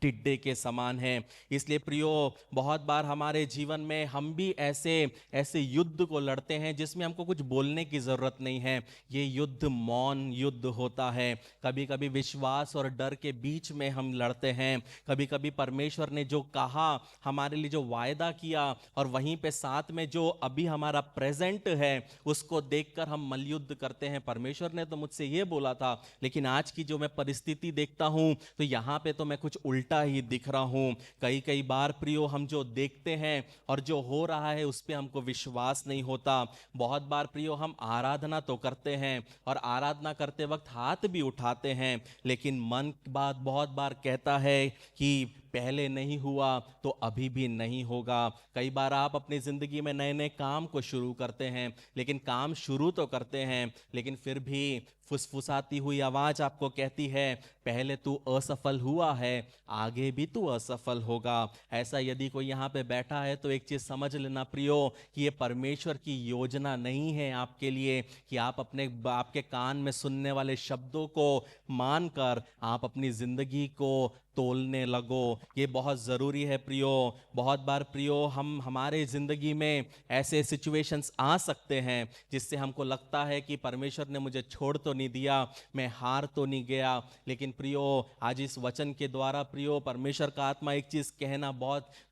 टिड्डे के समान है। इसलिए प्रियो बहुत बार हमारे जीवन में हम भी ऐसे युद्ध को लड़ते हैं जिसमें हमको कुछ बोलने की जरूरत नहीं है। ये युद्ध मौन युद्ध होता है। कभी कभी विश्वास और डर के बीच में हम लड़ते हैं। कभी कभी परमेश्वर ने जो कहा, हमारे लिए जो वायदा किया, और वहीं पे साथ में जो अभी हमारा प्रेजेंट है उसको देखकर हम मलयुद्ध करते हैं। परमेश्वर ने तो मुझसे ये बोला था, लेकिन आज की जो मैं परिस्थिति देखता हूं तो यहां पे तो मैं कुछ उल्टा ही दिख रहा हूं। कई बार प्रियो हम जो देखते हैं और जो हो रहा है उस पे हमको विश्वास नहीं होता। बहुत बार प्रियो हम आराधना तो करते हैं और आराधना करते वक्त हाथ भी उठाते हैं, लेकिन मन बहुत बार कहता है कि पहले नहीं हुआ तो अभी भी नहीं होगा। कई बार आप अपनी जिंदगी में नए नए काम को शुरू करते हैं, लेकिन काम शुरू तो करते हैं लेकिन फिर भी फुसफुसाती हुई आवाज आपको कहती है पहले तू असफल हुआ है, आगे भी तू असफल होगा। ऐसा यदि कोई यहाँ पे बैठा है तो एक चीज समझ लेना प्रियो कि ये परमेश्वर की योजना नहीं है आपके लिए कि आप आपके कान में सुनने वाले शब्दों को मानकर आप अपनी जिंदगी को तोलने लगो। ये बहुत ज़रूरी है प्रियो। बहुत बार प्रियो हमारे ज़िंदगी में ऐसे सिचुएशंस आ सकते हैं जिससे हमको लगता है कि परमेश्वर ने मुझे छोड़ तो नहीं दिया, मैं हार तो नहीं गया। लेकिन प्रियो आज इस वचन के द्वारा प्रियो परमेश्वर का आत्मा एक चीज़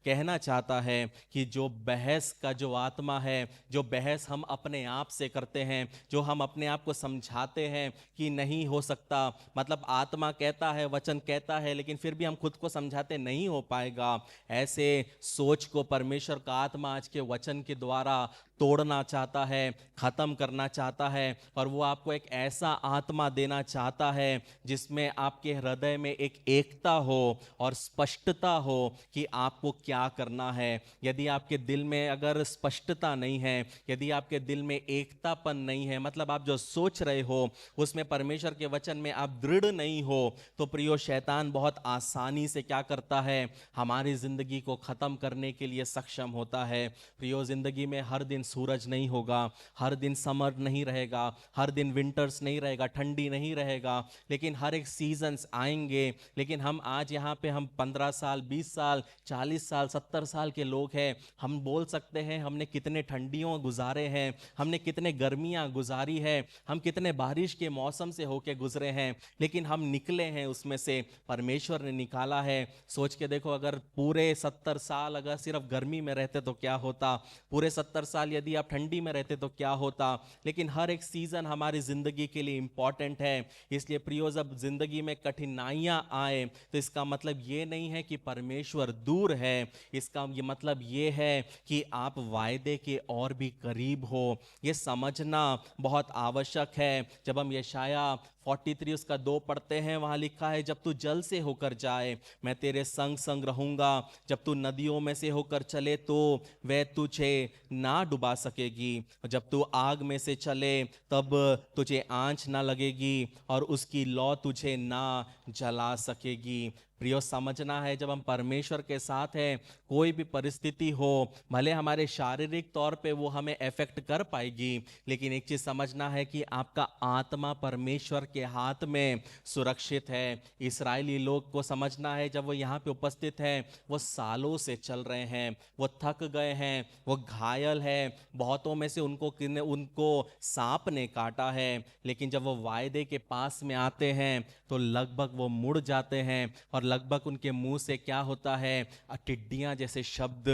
कहना चाहता है कि जो बहस का जो आत्मा है, जो बहस हम अपने आप से करते हैं, जो हम अपने आप को समझाते हैं कि नहीं हो सकता, मतलब आत्मा कहता है, वचन कहता है, लेकिन फिर भी हम खुद को समझाते नहीं हो पाएगा। ऐसे सोच को परमेश्वर का आत्मा आज के वचन के द्वारा तोड़ना चाहता है, खत्म करना चाहता है, और वो आपको एक ऐसा आत्मा देना चाहता है जिसमें आपके हृदय में एक एकता हो और स्पष्टता हो कि आपको क्या करना है। यदि आपके दिल में अगर स्पष्टता नहीं है, यदि आपके दिल में एकतापन नहीं है, मतलब आप जो सोच रहे हो उसमें परमेश्वर के वचन में आप दृढ़ नहीं हो, तो प्रियो शैतान बहुत आसानी से क्या करता है, हमारी जिंदगी को खत्म करने के लिए सक्षम होता है। प्रियो जिंदगी में हर दिन सूरज नहीं होगा, हर दिन समर नहीं रहेगा, हर दिन विंटर्स नहीं रहेगा, ठंडी नहीं रहेगा, लेकिन हर एक सीजन्स आएंगे। लेकिन हम आज यहाँ पे हम 15 साल 20 साल 40 साल 70 साल के लोग हैं, हम बोल सकते हैं हमने कितने ठंडियों गुजारे हैं, हमने कितने गर्मियाँ गुजारी है, हम कितने बारिश के मौसम से होके गुजरे हैं, लेकिन हम निकले हैं उसमें से, परमेश्वर ने निकाला है। सोच के देखो अगर पूरे 70 साल अगर सिर्फ गर्मी में रहते तो क्या होता, पूरे 70 साल यदि आप ठंडी में रहते तो क्या होता, लेकिन हर एक सीजन हमारी जिंदगी के लिए इंपॉर्टेंट है। इसलिए प्रियो, जब जिंदगी में कठिनाइयां आए तो इसका मतलब ये नहीं है कि परमेश्वर दूर है, इसका ये मतलब ये है कि आप वायदे के और भी करीब हो। ये समझना बहुत आवश्यक है। जब हम यशाया 43 उसका 2 पढ़ते हैं, वहां लिखा है, जब तू जल से होकर जाए मैं तेरे संग संग रहूंगा, जब तू नदियों में से होकर चले तो वह तुझे ना डुबा सकेगी, जब तू आग में से चले तब तुझे आंच ना लगेगी और उसकी लौ तुझे ना जला सकेगी। प्रियो, समझना है, जब हम परमेश्वर के साथ हैं, कोई भी परिस्थिति हो, भले हमारे शारीरिक तौर पे वो हमें अफेक्ट कर पाएगी, लेकिन एक चीज समझना है कि आपका आत्मा परमेश्वर के हाथ में सुरक्षित है। इस्राएली लोग को समझना है, जब वो यहाँ पे उपस्थित हैं, वो सालों से चल रहे हैं, वो थक गए हैं, वो घायल है, बहुतों में से उनको सांप ने काटा है, लेकिन जब वो वायदे के पास में आते हैं तो लगभग वो मुड़ जाते हैं और लगभग उनके मुंह से क्या होता है, टिड्डियां जैसे शब्द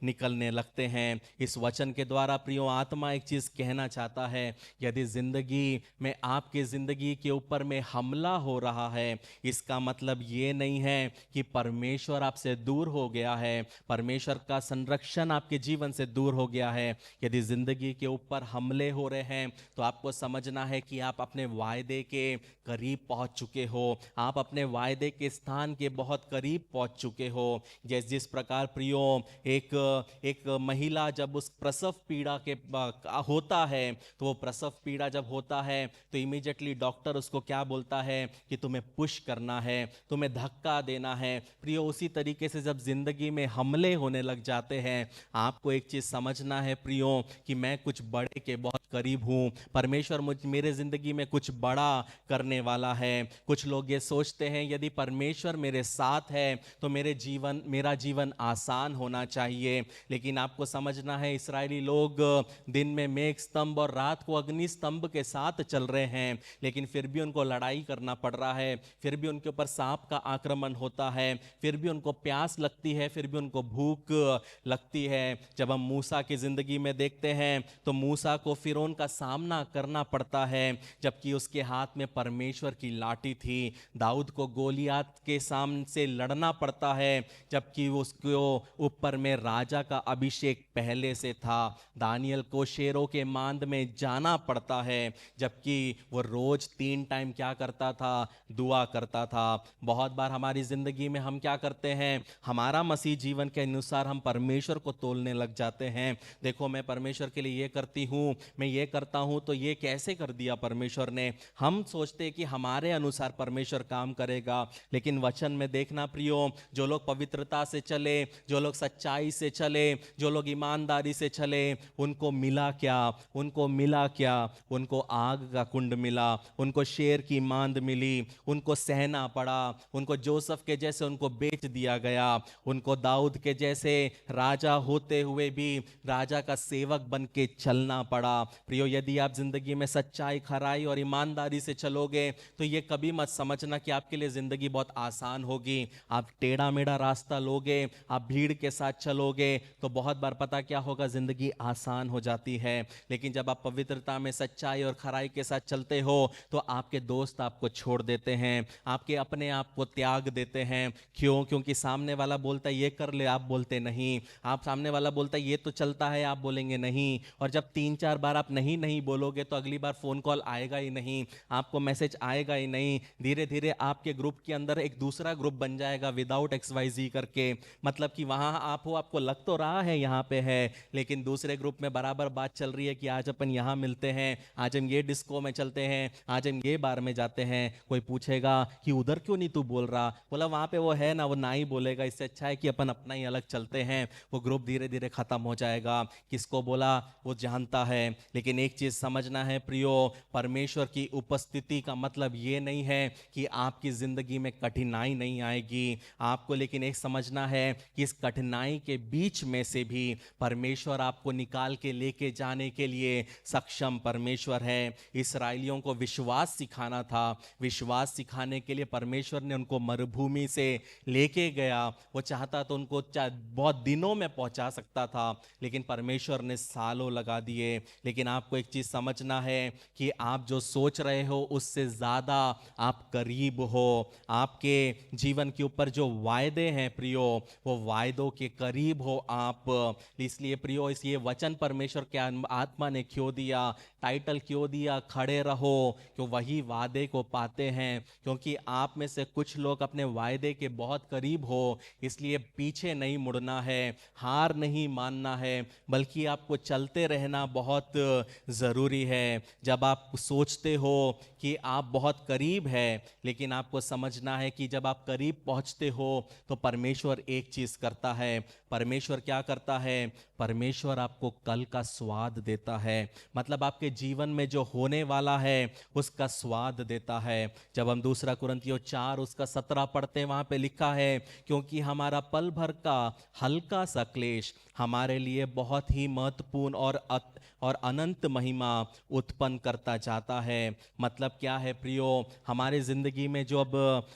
निकलने लगते हैं। इस वचन के द्वारा प्रियो, आत्मा एक चीज कहना चाहता है, यदि जिंदगी में आपके जिंदगी के ऊपर में हमला हो रहा है, इसका मतलब ये नहीं है कि परमेश्वर आपसे दूर हो गया है, परमेश्वर का संरक्षण आपके जीवन से दूर हो गया है। यदि जिंदगी के ऊपर हमले हो रहे हैं तो आपको समझना है कि आप अपने वायदे के करीब पहुंच चुके हो, आप अपने वायदे के स्थान के बहुत करीब पहुंच चुके हो। जिस प्रकार प्रियो, एक महिला जब उस प्रसव पीड़ा के होता है, तो वो प्रसव पीड़ा जब होता है तो इमीडिएटली डॉक्टर उसको क्या बोलता है कि तुम्हें पुश करना है, तुम्हें धक्का देना है। प्रियो, उसी तरीके से जब जिंदगी में हमले होने लग जाते हैं, आपको एक चीज समझना है प्रियो, कि मैं कुछ बड़े के बहुत करीब हूं। परमेश्वर मेरे जिंदगी में कुछ बड़ा करने वाला है। कुछ लोग ये सोचते हैं, यदि परमेश्वर मेरे साथ है तो मेरा जीवन आसान होना चाहिए, लेकिन आपको समझना है, इस्राएली लोग दिन में मेघ स्तंभ और रात को अग्नि स्तंभ के साथ चल रहे हैं, लेकिन फिर भी उनको लड़ाई करना पड़ रहा है, फिर भी उनके ऊपर सांप का आक्रमण होता है, फिर भी उनको प्यास लगती है, फिर भी उनको भूख लगती है। जब हम मूसा की जिंदगी में देखते हैं तो मूसा को फिरौन का सामना करना पड़ता है, जबकि उसके हाथ में परमेश्वर की लाठी थी। दाऊद को गोलियात के सामने से लड़ना पड़ता है, जबकि उसको ऊपर में राजा का अभिषेक पहले से था। दानियल को शेरों के मांद में जाना पड़ता है, जबकि वो रोज 3 टाइम क्या करता था, दुआ करता था। बहुत बार हमारी जिंदगी में हम क्या करते हैं, हमारा मसीह जीवन के अनुसार हम परमेश्वर को तोलने लग जाते हैं। देखो, मैं परमेश्वर के लिए ये करती हूँ, मैं ये करता हूँ, तो ये कैसे कर दिया परमेश्वर ने। हम सोचते हैं कि हमारे अनुसार परमेश्वर काम करेगा, लेकिन वचन में देखना प्रियो, जो लोग पवित्रता से चले, जो लोग सच्चाई से चले, जो लोग ईमानदारी से चले, उनको मिला क्या, उनको आग का कुंड मिला, उनको शेर की मांद मिली, उनको सहना पड़ा, उनको जोसेफ के जैसे उनको बेच दिया गया, उनको दाऊद के जैसे राजा होते हुए भी राजा का सेवक बन के चलना पड़ा। प्रियो, यदि आप जिंदगी में सच्चाई, खराई और ईमानदारी से चलोगे तो ये कभी मत समझना कि आपके लिए जिंदगी बहुत आसान होगी। आप टेढ़ा मेढ़ा रास्ता लोगे, आप भीड़ के साथ चलोगे तो बहुत बार पता क्या होगा, जिंदगी आसान हो जाती है। लेकिन जब आप पवित्रता में सच्चाई और खराई के साथ चलते हो तो आपके दोस्त आपको छोड़ देते हैं, आपके अपने आप को त्याग देते हैं। क्यों? क्योंकि सामने वाला बोलता है ये कर ले, आप बोलते नहीं। आप सामने वाला बोलता है ये तो चलता है, आप बोलेंगे नहीं। और जब 3-4 बार आप नहीं नहीं बोलोगे तो अगली बार फोन कॉल आएगा ही नहीं, आपको मैसेज आएगा ही नहीं। धीरे धीरे आपके ग्रुप के अंदर एक दूसरा ग्रुप बन जाएगा विदाउट XYZ करके, मतलब कि वहां आप हो, आपको लग तो रहा है यहाँ पे है, लेकिन दूसरे ग्रुप में बराबर बात चल रही है कि आज अपन यहाँ मिलते हैं, आज हम ये डिस्को में चलते हैं, आज हम ये बार में जाते हैं। कोई पूछेगा कि उधर क्यों नहीं तू बोल रहा, बोला वहां पे वो है ना, वो ना ही बोलेगा, इससे अच्छा है कि अपन अपना ही अलग चलते हैं। वो ग्रुप धीरे धीरे खत्म हो जाएगा। किसको बोला वो जानता है। लेकिन एक चीज समझना है प्रियो, परमेश्वर की उपस्थिति का मतलब ये नहीं है कि आपकी जिंदगी में कठिनाई नहीं आएगी। आपको लेकिन एक समझना है कि इस कठिनाई के बीच में से भी परमेश्वर आपको निकाल के लेके जाने के लिए सक्षम परमेश्वर है। इस्राएलियों को विश्वास सिखाना था। विश्वास सिखाने के लिए परमेश्वर ने उनको मरुभूमि से लेके गया। वो चाहता तो उनको बहुत दिनों में पहुंचा सकता था, लेकिन परमेश्वर ने सालों लगा दिए। लेकिन आपको एक चीज़ समझना है कि आप जो सोच रहे हो उससे ज़्यादा आप करीब हो। आपके जीवन के ऊपर जो वायदे हैं प्रियो, वो वायदों के करीब हो आप। इसलिए प्रियो, इस ये वचन परमेश्वर के आत्मा ने क्यों दिया, टाइटल क्यों दिया, खड़े रहो, क्यों वही वादे को पाते हैं। क्योंकि आप में से कुछ लोग अपने वायदे के बहुत करीब हो, इसलिए पीछे नहीं मुड़ना है, हार नहीं मानना है, बल्कि आपको चलते रहना बहुत ज़रूरी है। जब आप सोचते हो कि आप बहुत करीब है, लेकिन आपको समझना है कि जब आप करीब पहुंचते हो तो परमेश्वर एक चीज़ करता है। परमेश्वर क्या करता है? परमेश्वर आपको कल का स्वाद देता है। मतलब आपके जीवन में जो होने वाला है उसका स्वाद देता है। जब हम 2 कुरिन्थियों 4 उसका 17 पढ़ते हैं, वहाँ पे लिखा है, क्योंकि हमारा पल भर का हल्का सा क्लेश हमारे लिए बहुत ही महत्वपूर्ण और अनंत महिमा उत्पन्न करता जाता है। मतलब क्या है प्रियो, हमारे ज़िंदगी में जो अब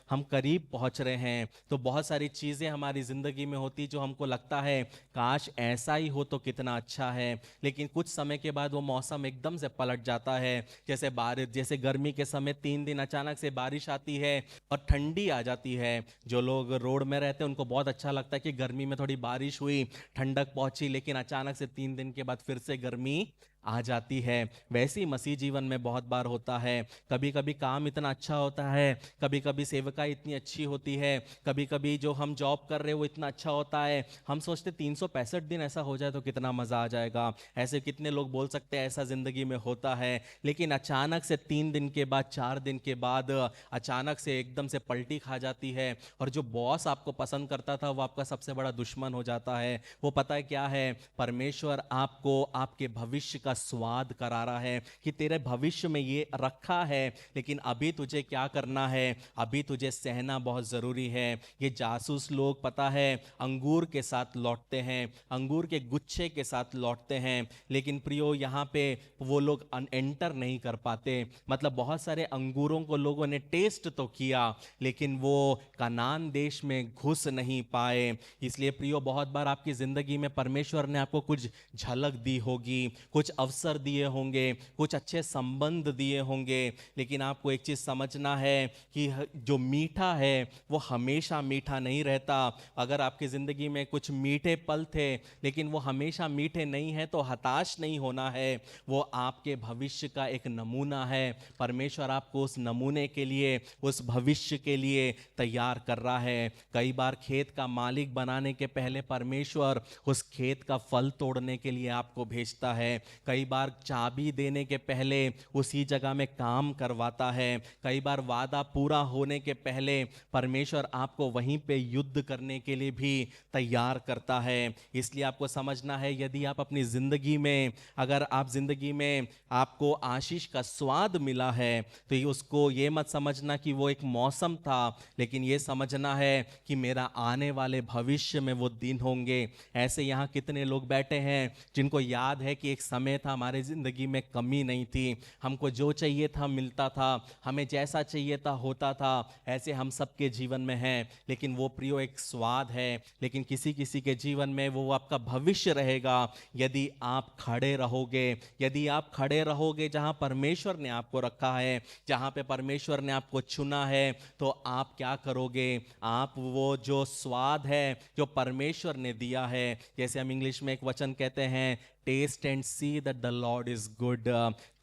हम करीब पहुंच रहे हैं तो बहुत सारी चीज़ें हमारी ज़िंदगी में होती जो हमको लगता है काश ऐसा ही हो तो कितना अच्छा है, लेकिन कुछ समय के बाद वो मौसम एकदम से पलट जाता है। जैसे बारिश, जैसे गर्मी के समय 3 दिन अचानक से बारिश आती है और ठंडी आ जाती है। जो लोग रोड में रहते हैं उनको बहुत अच्छा लगता है कि गर्मी में थोड़ी बारिश हुई, ठंडक पहुंची, लेकिन अचानक से 3 दिन के बाद फिर से गर्मी आ जाती है। वैसे ही मसीह जीवन में बहुत बार होता है। कभी कभी काम इतना अच्छा होता है, कभी कभी सेवकाई इतनी अच्छी होती है, कभी कभी जो हम जॉब कर रहे हैं वो इतना अच्छा होता है, हम सोचते 365 दिन ऐसा हो जाए तो कितना मज़ा आ जाएगा। ऐसे कितने लोग बोल सकते हैं ऐसा ज़िंदगी में होता है, लेकिन अचानक से 3 दिन के बाद, 4 दिन के बाद अचानक से एकदम से पलटी खा जाती है और जो बॉस आपको पसंद करता था वो आपका सबसे बड़ा दुश्मन हो जाता है। वो पता है क्या है? परमेश्वर आपको आपके भविष्य का स्वाद करा रहा है कि तेरे भविष्य में ये रखा है, लेकिन अभी तुझे क्या करना है? अभी तुझे सहना बहुत ज़रूरी है। ये जासूस लोग पता है अंगूर के साथ लौटते हैं, अंगूर के गुच्छे के साथ लौटते हैं, लेकिन प्रियो यहाँ पे वो लोग एंटर नहीं कर पाते। मतलब बहुत सारे अंगूरों को लोगों ने टेस्ट तो किया, लेकिन वो कनान देश में घुस नहीं पाए। इसलिए प्रियो, बहुत बार आपकी ज़िंदगी में परमेश्वर ने आपको कुछ झलक दी होगी, कुछ अवसर दिए होंगे, कुछ अच्छे संबंध दिए होंगे, लेकिन आपको एक चीज़ समझना है कि जो मीठा है वो हमेशा मीठा नहीं रहता। अगर आपकी ज़िंदगी में कुछ मीठे पल थे लेकिन वो हमेशा मीठे नहीं है तो हताश नहीं होना है। वो आपके भविष्य का एक नमूना है। परमेश्वर आपको उस नमूने के लिए, उस भविष्य के लिए तैयार कर रहा है। कई बार खेत का मालिक बनाने के पहले परमेश्वर उस खेत का फल तोड़ने के लिए आपको भेजता है। कई बार चाबी देने के पहले उसी जगह में काम करवाता है। कई बार वादा पूरा होने के पहले परमेश्वर आपको वहीं पे युद्ध करने के लिए भी तैयार करता है। इसलिए आपको समझना है, यदि आप अपनी ज़िंदगी में, अगर आप ज़िंदगी में आपको आशीष का स्वाद मिला है तो उसको ये मत समझना कि वो एक मौसम था, लेकिन ये समझना है कि मेरा आने वाले भविष्य में वो दिन होंगे। ऐसे यहाँ कितने लोग बैठे हैं जिनको याद है कि एक समय था हमारे ज़िंदगी में कमी नहीं थी, हमको जो चाहिए था मिलता था, हमें जैसा चाहिए था होता था। ऐसे हम सबके जीवन में है, लेकिन वो प्रियो एक स्वाद है। लेकिन किसी किसी के जीवन में वो आपका भविष्य रहेगा यदि आप खड़े रहोगे। यदि आप खड़े रहोगे जहां परमेश्वर ने आपको रखा है, जहां पे परमेश्वर ने आपको चुना है, तो आप क्या करोगे? आप वो जो स्वाद है जो परमेश्वर ने दिया है, जैसे हम इंग्लिश में एक वचन कहते हैं, taste and see that the Lord is good.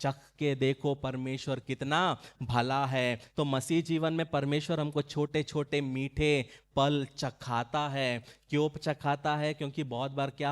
चख के देखो परमेश्वर कितना भला है। तो मसीह जीवन में परमेश्वर हमको छोटे छोटे मीठे पल चखाता है। क्यों चखाता है? क्योंकि बहुत बार क्या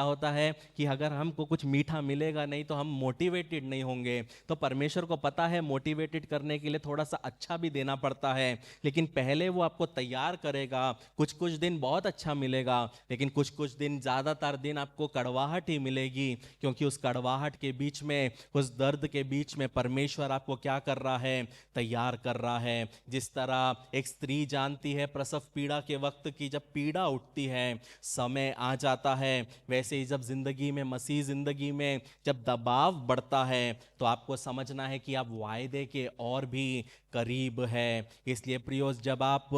होता है कि अगर हमको कुछ मीठा मिलेगा नहीं तो हम मोटिवेटेड नहीं होंगे। तो परमेश्वर को पता है मोटिवेटेड करने के लिए थोड़ा सा अच्छा भी देना पड़ता है, लेकिन पहले वो आपको तैयार करेगा। कुछ दिन बहुत अच्छा मिलेगा, लेकिन कुछ दिन, ज़्यादातर दिन आपको कड़वाहट ही मिलेगी, क्योंकि उस कड़वाहट के बीच में, उस दर्द के बीच में परमेश्वर आपको क्या कर रहा है, तैयार कर रहा है। जिस तरह एक स्त्री जानती है प्रसव पीड़ा के वक्त की जब पीड़ा उठती है, समय आ जाता है, वैसे ही जब जिंदगी में, मसीह जिंदगी में जब दबाव बढ़ता है, तो आपको समझना है कि आप वायदे के और भी करीब है। इसलिए प्रियो, जब आप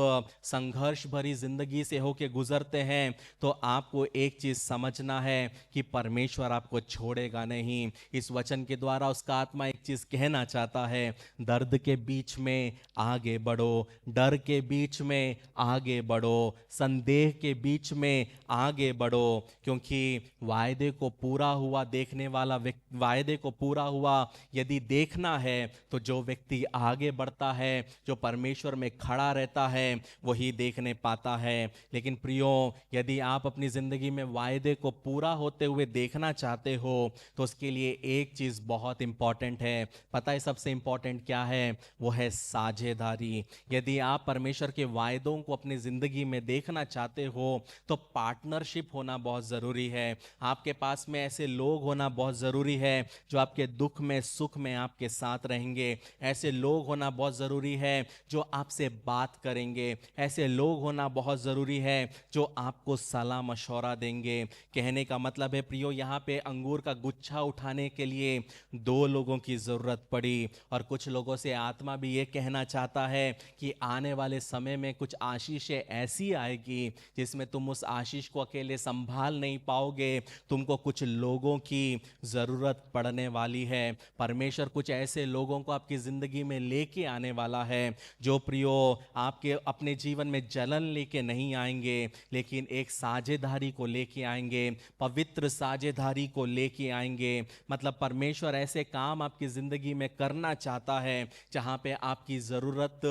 संघर्ष भरी जिंदगी से होके गुजरते हैं, तो आपको एक चीज समझना है कि परमेश्वर आपको छोड़ेगा नहीं। इस वचन के द्वारा उसका आत्मा एक चीज कहना चाहता है, दर्द के बीच में आगे बढ़ो, डर के बीच में आगे बढ़ो, संदेह के बीच में आगे बढ़ो, क्योंकि वायदे को पूरा हुआ देखने वाला वायदे को पूरा हुआ यदि देखना है, तो जो व्यक्ति आगे बढ़ता है, जो परमेश्वर में खड़ा रहता है, वही देखने पाता है। लेकिन प्रियो, यदि आप अपनी जिंदगी में वायदे को पूरा होते हुए देखना चाहते हो, तो उसके लिए एक चीज बहुत इंपॉर्टेंट है। पता है सबसे इंपॉर्टेंट क्या है? वो है साझेदारी। यदि आप परमेश्वर के वायदों को अपनी जिंदगी में देखना चाहते हो, तो पार्टनरशिप होना बहुत जरूरी है। आपके पास में ऐसे लोग होना बहुत जरूरी है जो आपके दुख में, सुख में आपके साथ रहेंगे। ऐसे लोग होना बहुत जरूरी है जो आपसे बात करेंगे। ऐसे लोग होना बहुत जरूरी है जो आपको सलाह मशवरा देंगे। कहने का मतलब है प्रियो, यहाँ पे अंगूर का गुच्छा उठाने के लिए 2 लोगों की जरूरत पड़ी, और कुछ लोगों से आत्मा भी ये कहना चाहता है कि आने वाले समय में कुछ आशीषें ऐसी आएगी जिसमें तुम उस आशीष को अकेले संभाल नहीं पाओगे, तुमको कुछ लोगों की जरूरत पड़ने वाली है। परमेश्वर कुछ ऐसे लोगों को आपकी जिंदगी में लेके आने वाला है जो प्रियो आपके अपने जीवन में जलन लेके नहीं आएंगे, लेकिन एक साझेदारी को लेके आएंगे, पवित्र साझेदारी को लेके आएंगे। मतलब परमेश्वर ऐसे काम आपकी जिंदगी में करना चाहता है जहां पे आपकी जरूरत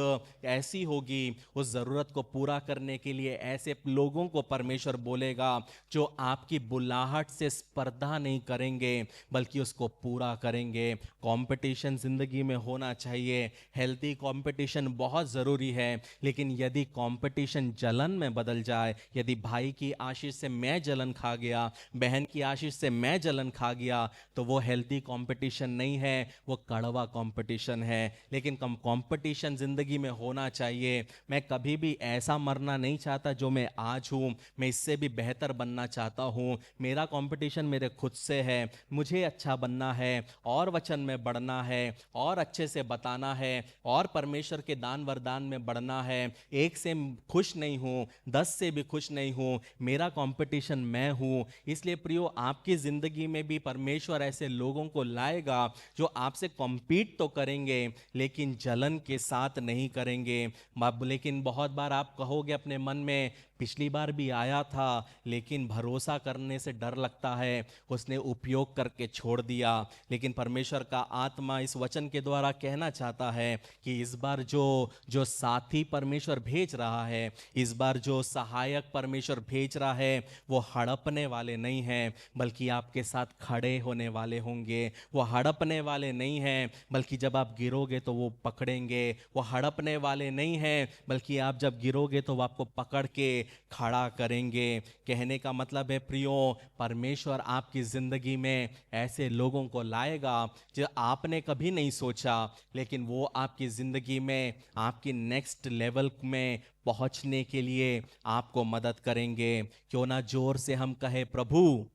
ऐसी होगी, उस जरूरत को पूरा करने के लिए ऐसे लोगों को परमेश्वर बोलेगा जो आपकी बुलाहट से स्पर्धा नहीं करेंगे, बल्कि उसको पूरा करेंगे। कंपटीशन जिंदगी में होना चाहिए, हेल्थी कंपटीशन बहुत ज़रूरी है, लेकिन यदि कंपटीशन जलन में बदल जाए, यदि भाई की आशीष से मैं जलन खा गया, बहन की आशीष से मैं जलन खा गया, तो वो हेल्थी कंपटीशन नहीं है, वो कड़वा कंपटीशन है। लेकिन कंपटीशन जिंदगी में होना चाहिए। मैं कभी भी ऐसा मरना नहीं चाहता जो मैं आज हूँ, मैं इससे भी बेहतर बनना चाहता हूँ। मेरा कंपटीशन मेरे खुद से है, मुझे अच्छा बनना है, और वचन में बढ़ना है, और अच्छे से बताना है, और परमेश्वर के दान वरदान में बढ़ना है। एक से खुश नहीं हूँ, 10 से भी खुश नहीं हूँ, मेरा कंपटीशन मैं हूँ। इसलिए प्रियो, आपकी जिंदगी में भी परमेश्वर ऐसे लोगों को लाएगा जो आपसे कॉम्पीट तो करेंगे, लेकिन जलन के साथ नहीं करेंगे। लेकिन बहुत बार आप कहोगे अपने मन में, पिछली बार भी आया था, लेकिन भरोसा करने से डर लगता है, उसने उपयोग करके छोड़ दिया। लेकिन परमेश्वर का आत्मा इस वचन के द्वारा कहना चाहता है कि इस बार जो साथी परमेश्वर भेज रहा है, इस बार जो सहायक परमेश्वर भेज रहा है, वो हड़पने वाले नहीं हैं, बल्कि आपके साथ खड़े होने वाले होंगे। वो हड़पने वाले नहीं हैं, बल्कि जब आप गिरोगे तो वो पकड़ेंगे। वो हड़पने वाले नहीं हैं, बल्कि आप जब गिरोगे तो वो आपको पकड़ के खड़ा करेंगे। कहने का मतलब है प्रियो, परमेश्वर आपकी जिंदगी में ऐसे लोगों को लाएगा जो आपने कभी नहीं सोचा, लेकिन वो आपकी जिंदगी में आपकी नेक्स्ट लेवल में पहुंचने के लिए आपको मदद करेंगे। क्यों ना जोर से हम कहे, प्रभु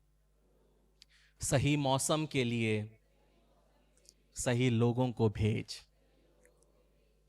सही मौसम के लिए सही लोगों को भेज।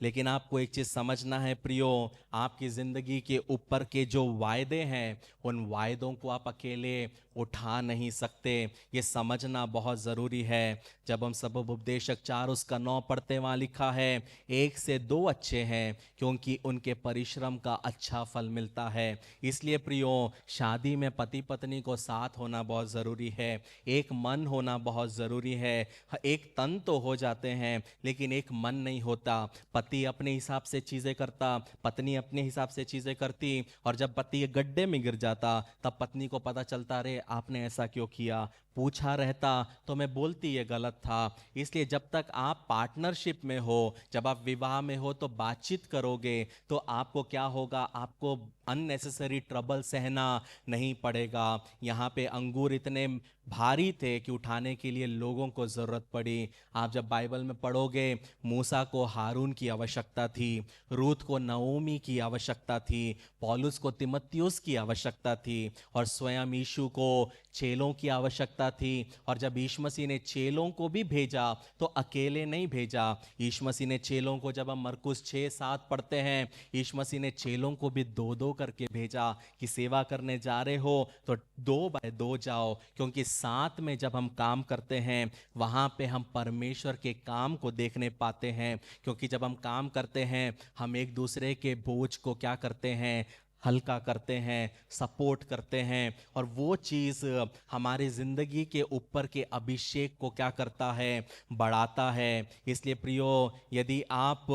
लेकिन आपको एक चीज समझना है प्रियो, आपकी जिंदगी के ऊपर के जो वायदे हैं, उन वायदों को आप अकेले उठा नहीं सकते। ये समझना बहुत ज़रूरी है। जब हम सबब उपदेशक 4:9 पढ़ते, वहाँ लिखा है, 1 से 2 अच्छे हैं क्योंकि उनके परिश्रम का अच्छा फल मिलता है। इसलिए प्रियो, शादी में पति पत्नी को साथ होना बहुत ज़रूरी है, एक मन होना बहुत ज़रूरी है। एक तन तो हो जाते हैं, लेकिन एक मन नहीं होता। पति पति अपने हिसाब से चीज़ें करता, पत्नी अपने हिसाब से चीज़ें करती, और जब पति गड्ढे में गिर जाता तब पत्नी को पता चलता, अरे आपने ऐसा क्यों किया, पूछा रहता तो मैं बोलती ये गलत था। इसलिए जब तक आप पार्टनरशिप में हो, जब आप विवाह में हो, तो बातचीत करोगे तो आपको क्या होगा, आपको अननेसेसरी ट्रबल सहना नहीं पड़ेगा। यहाँ पे अंगूर इतने भारी थे कि उठाने के लिए लोगों को ज़रूरत पड़ी। आप जब बाइबल में पढ़ोगे, मूसा को हारून की आवश्यकता थी, रूत को नओमी की आवश्यकता थी, पौलुस को तिमोथियुस की आवश्यकता थी, और स्वयं यीशु को चेलों की आवश्यकता थी। और जब यीशु मसीह ने चेलों को भी भेजा तो अकेले नहीं भेजा। यीशु मसीह ने चेलों को, जब हम मरकुस 6-7 पढ़ते हैं, यीशु मसीह ने चेलों को भी 2-2 करके भेजा कि सेवा करने जा रहे हो तो 2 बाय 2 जाओ, क्योंकि साथ में जब हम काम करते हैं वहाँ पे हम परमेश्वर के काम को देखने पाते हैं। क्योंकि जब हम काम करते हैं हम एक दूसरे के बोझ को क्या करते हैं, हल्का करते हैं, सपोर्ट करते हैं, और वो चीज़ हमारी ज़िंदगी के ऊपर के अभिषेक को क्या करता है, बढ़ाता है। इसलिए प्रियो, यदि आप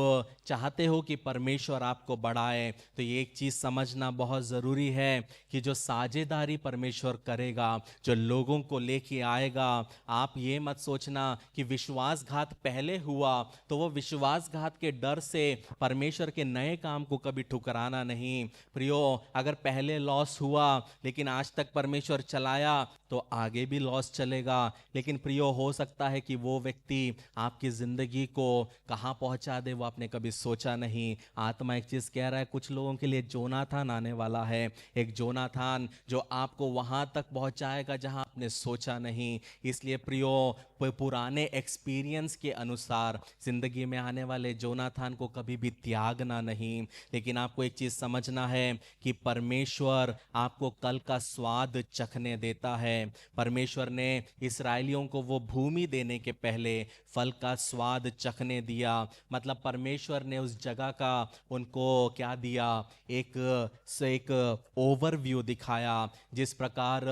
चाहते हो कि परमेश्वर आपको बढ़ाए तो ये एक चीज़ समझना बहुत ज़रूरी है कि जो साझेदारी परमेश्वर करेगा, जो लोगों को लेके आएगा, आप ये मत सोचना कि विश्वासघात पहले हुआ तो वो विश्वासघात के डर से परमेश्वर के नए काम को कभी ठुकराना नहीं। प्रियो, अगर पहले लॉस हुआ लेकिन आज तक परमेश्वर चलाया तो आगे भी लॉस चलेगा। लेकिन प्रियो, हो सकता है कि वो व्यक्ति आपकी जिंदगी को कहां पहुंचा दे वो आपने कभी सोचा नहीं। आत्मा एक चीज कह रहा है, कुछ लोगों के लिए जोनाथान आने वाला है, एक जोनाथान जो आपको वहां तक पहुंचाएगा जहां आपने सोचा नहीं। इसलिए प्रियो, पुराने एक्सपीरियंस के अनुसार जिंदगी में आने वाले जोनाथान को कभी भी त्यागना नहीं। लेकिन आपको एक चीज समझना है कि परमेश्वर आपको कल का स्वाद चखने देता है। परमेश्वर ने इस्राएलियों को वो भूमि देने के पहले फल का स्वाद चखने दिया। मतलब परमेश्वर ने उस जगह का उनको क्या दिया, एक ओवरव्यू दिखाया। जिस प्रकार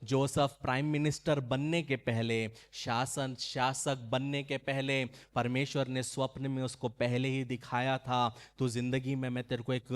जोसेफ प्राइम मिनिस्टर बनने के पहले, शासक बनने के पहले परमेश्वर ने स्वप्न में उसको पहले ही दिखाया था, तो जिंदगी में मैं तेरे को एक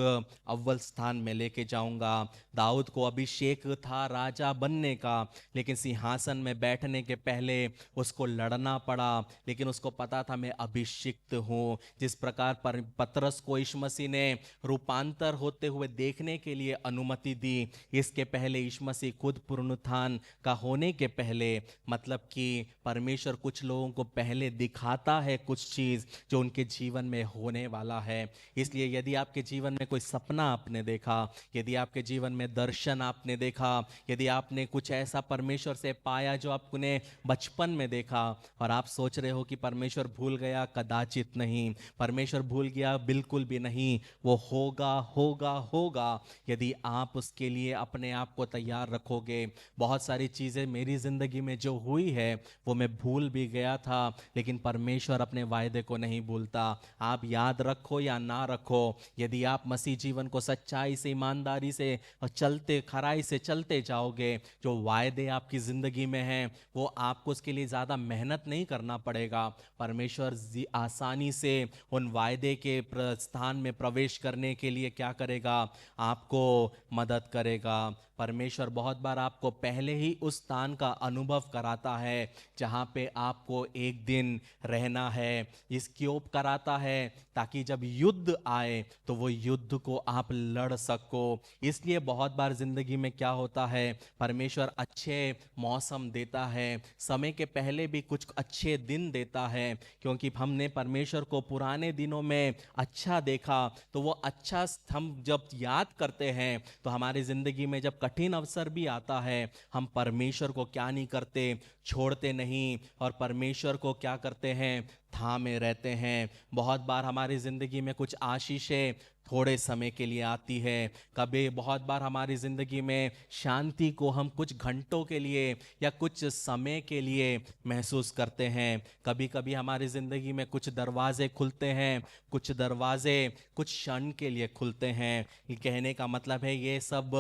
अव्वल स्थान में लेके जाऊंगा। दाऊद को अभिषेक था राजा बनने का, लेकिन सिंहासन में बैठने के पहले उसको लड़ना पड़ा, लेकिन उसको पता था मैं अभिषिक्त हूं। जिस प्रकार पतरस को यीशु मसीह ने रूपांतर होते हुए देखने के लिए अनुमति दी, इसके पहले यीशु मसीह खुद पुनरुत्थान का होने के पहले, मतलब कि परमेश्वर कुछ लोगों को पहले दिखाता है कुछ चीज जो उनके जीवन में होने वाला है। इसलिए यदि आपके जीवन में कोई सपना आपने देखा, यदि आपके जीवन में दर्शन आपने देखा, यदि आपने कुछ ऐसा परमेश्वर से पाया जो आपने बचपन में देखा और आप सोच रहे हो कि परमेश्वर भूल गया, कदाचित नहीं, परमेश्वर भूल गया बिल्कुल भी नहीं। वो होगा होगा होगा यदि आप उसके लिए अपने आप को तैयार रखोगे। बहुत सारी चीज़ें मेरी ज़िंदगी में जो हुई है वो मैं भूल भी गया था, लेकिन परमेश्वर अपने वायदे को नहीं भूलता। आप याद रखो या ना रखो, यदि आप मसीह जीवन को सच्चाई से, ईमानदारी से और चलते खराई से चलते जाओगे, जो वायदे आपकी ज़िंदगी में हैं वो आपको उसके लिए ज़्यादा मेहनत नहीं करना पड़ेगा। परमेश्वर आसानी से उन वायदे के स्थान में प्रवेश करने के लिए क्या करेगा, आपको मदद करेगा। परमेश्वर बहुत बार आपको पहले ही उस स्थान का अनुभव कराता है जहाँ पे आपको एक दिन रहना है। इस क्यों कराता है, ताकि जब युद्ध आए तो वो युद्ध को आप लड़ सको। इसलिए बहुत बार जिंदगी में क्या होता है, परमेश्वर अच्छे मौसम देता है, समय के पहले भी कुछ अच्छे दिन देता है, क्योंकि हमने परमेश्वर को पुराने दिनों में अच्छा देखा, तो वो अच्छा हम जब याद करते हैं तो हमारी जिंदगी में जब कठिन अवसर भी आता है, हम परमेश्वर को क्या नहीं करते, छोड़ते नहीं, और परमेश्वर को क्या करते हैं, थामे रहते हैं। बहुत बार हमारी ज़िंदगी में कुछ आशीषें थोड़े समय के लिए आती है, कभी बहुत बार हमारी ज़िंदगी में शांति को हम कुछ घंटों के लिए या कुछ समय के लिए महसूस करते हैं। कभी कभी हमारी ज़िंदगी में कुछ दरवाजे खुलते हैं, कुछ दरवाजे कुछ क्षण के लिए खुलते हैं। ये कहने का मतलब है ये सब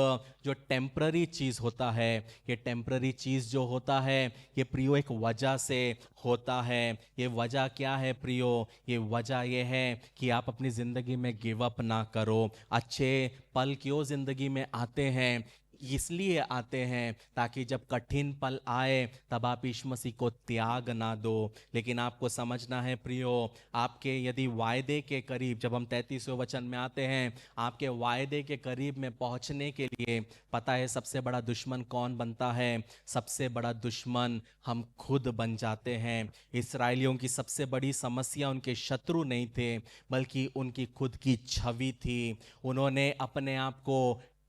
जो टेम्पररी चीज़ होता है, ये टेम्पररी चीज़ जो होता है ये प्रियो एक वजह से होता है। ये वजह क्या है प्रियो? ये वजह ये है कि आप अपनी ज़िंदगी में गिव अप ना करो। अच्छे पल क्यों ज़िंदगी में आते हैं? इसलिए आते हैं ताकि जब कठिन पल आए तब आप यीशु मसीह को त्याग ना दो। लेकिन आपको समझना है प्रियो, आपके यदि वायदे के करीब, जब हम 33वें वचन में आते हैं, आपके वायदे के करीब में पहुंचने के लिए पता है सबसे बड़ा दुश्मन कौन बनता है? सबसे बड़ा दुश्मन हम खुद बन जाते हैं। इस्राएलियों की सबसे बड़ी समस्या उनके शत्रु नहीं थे, बल्कि उनकी खुद की छवि थी। उन्होंने अपने आप को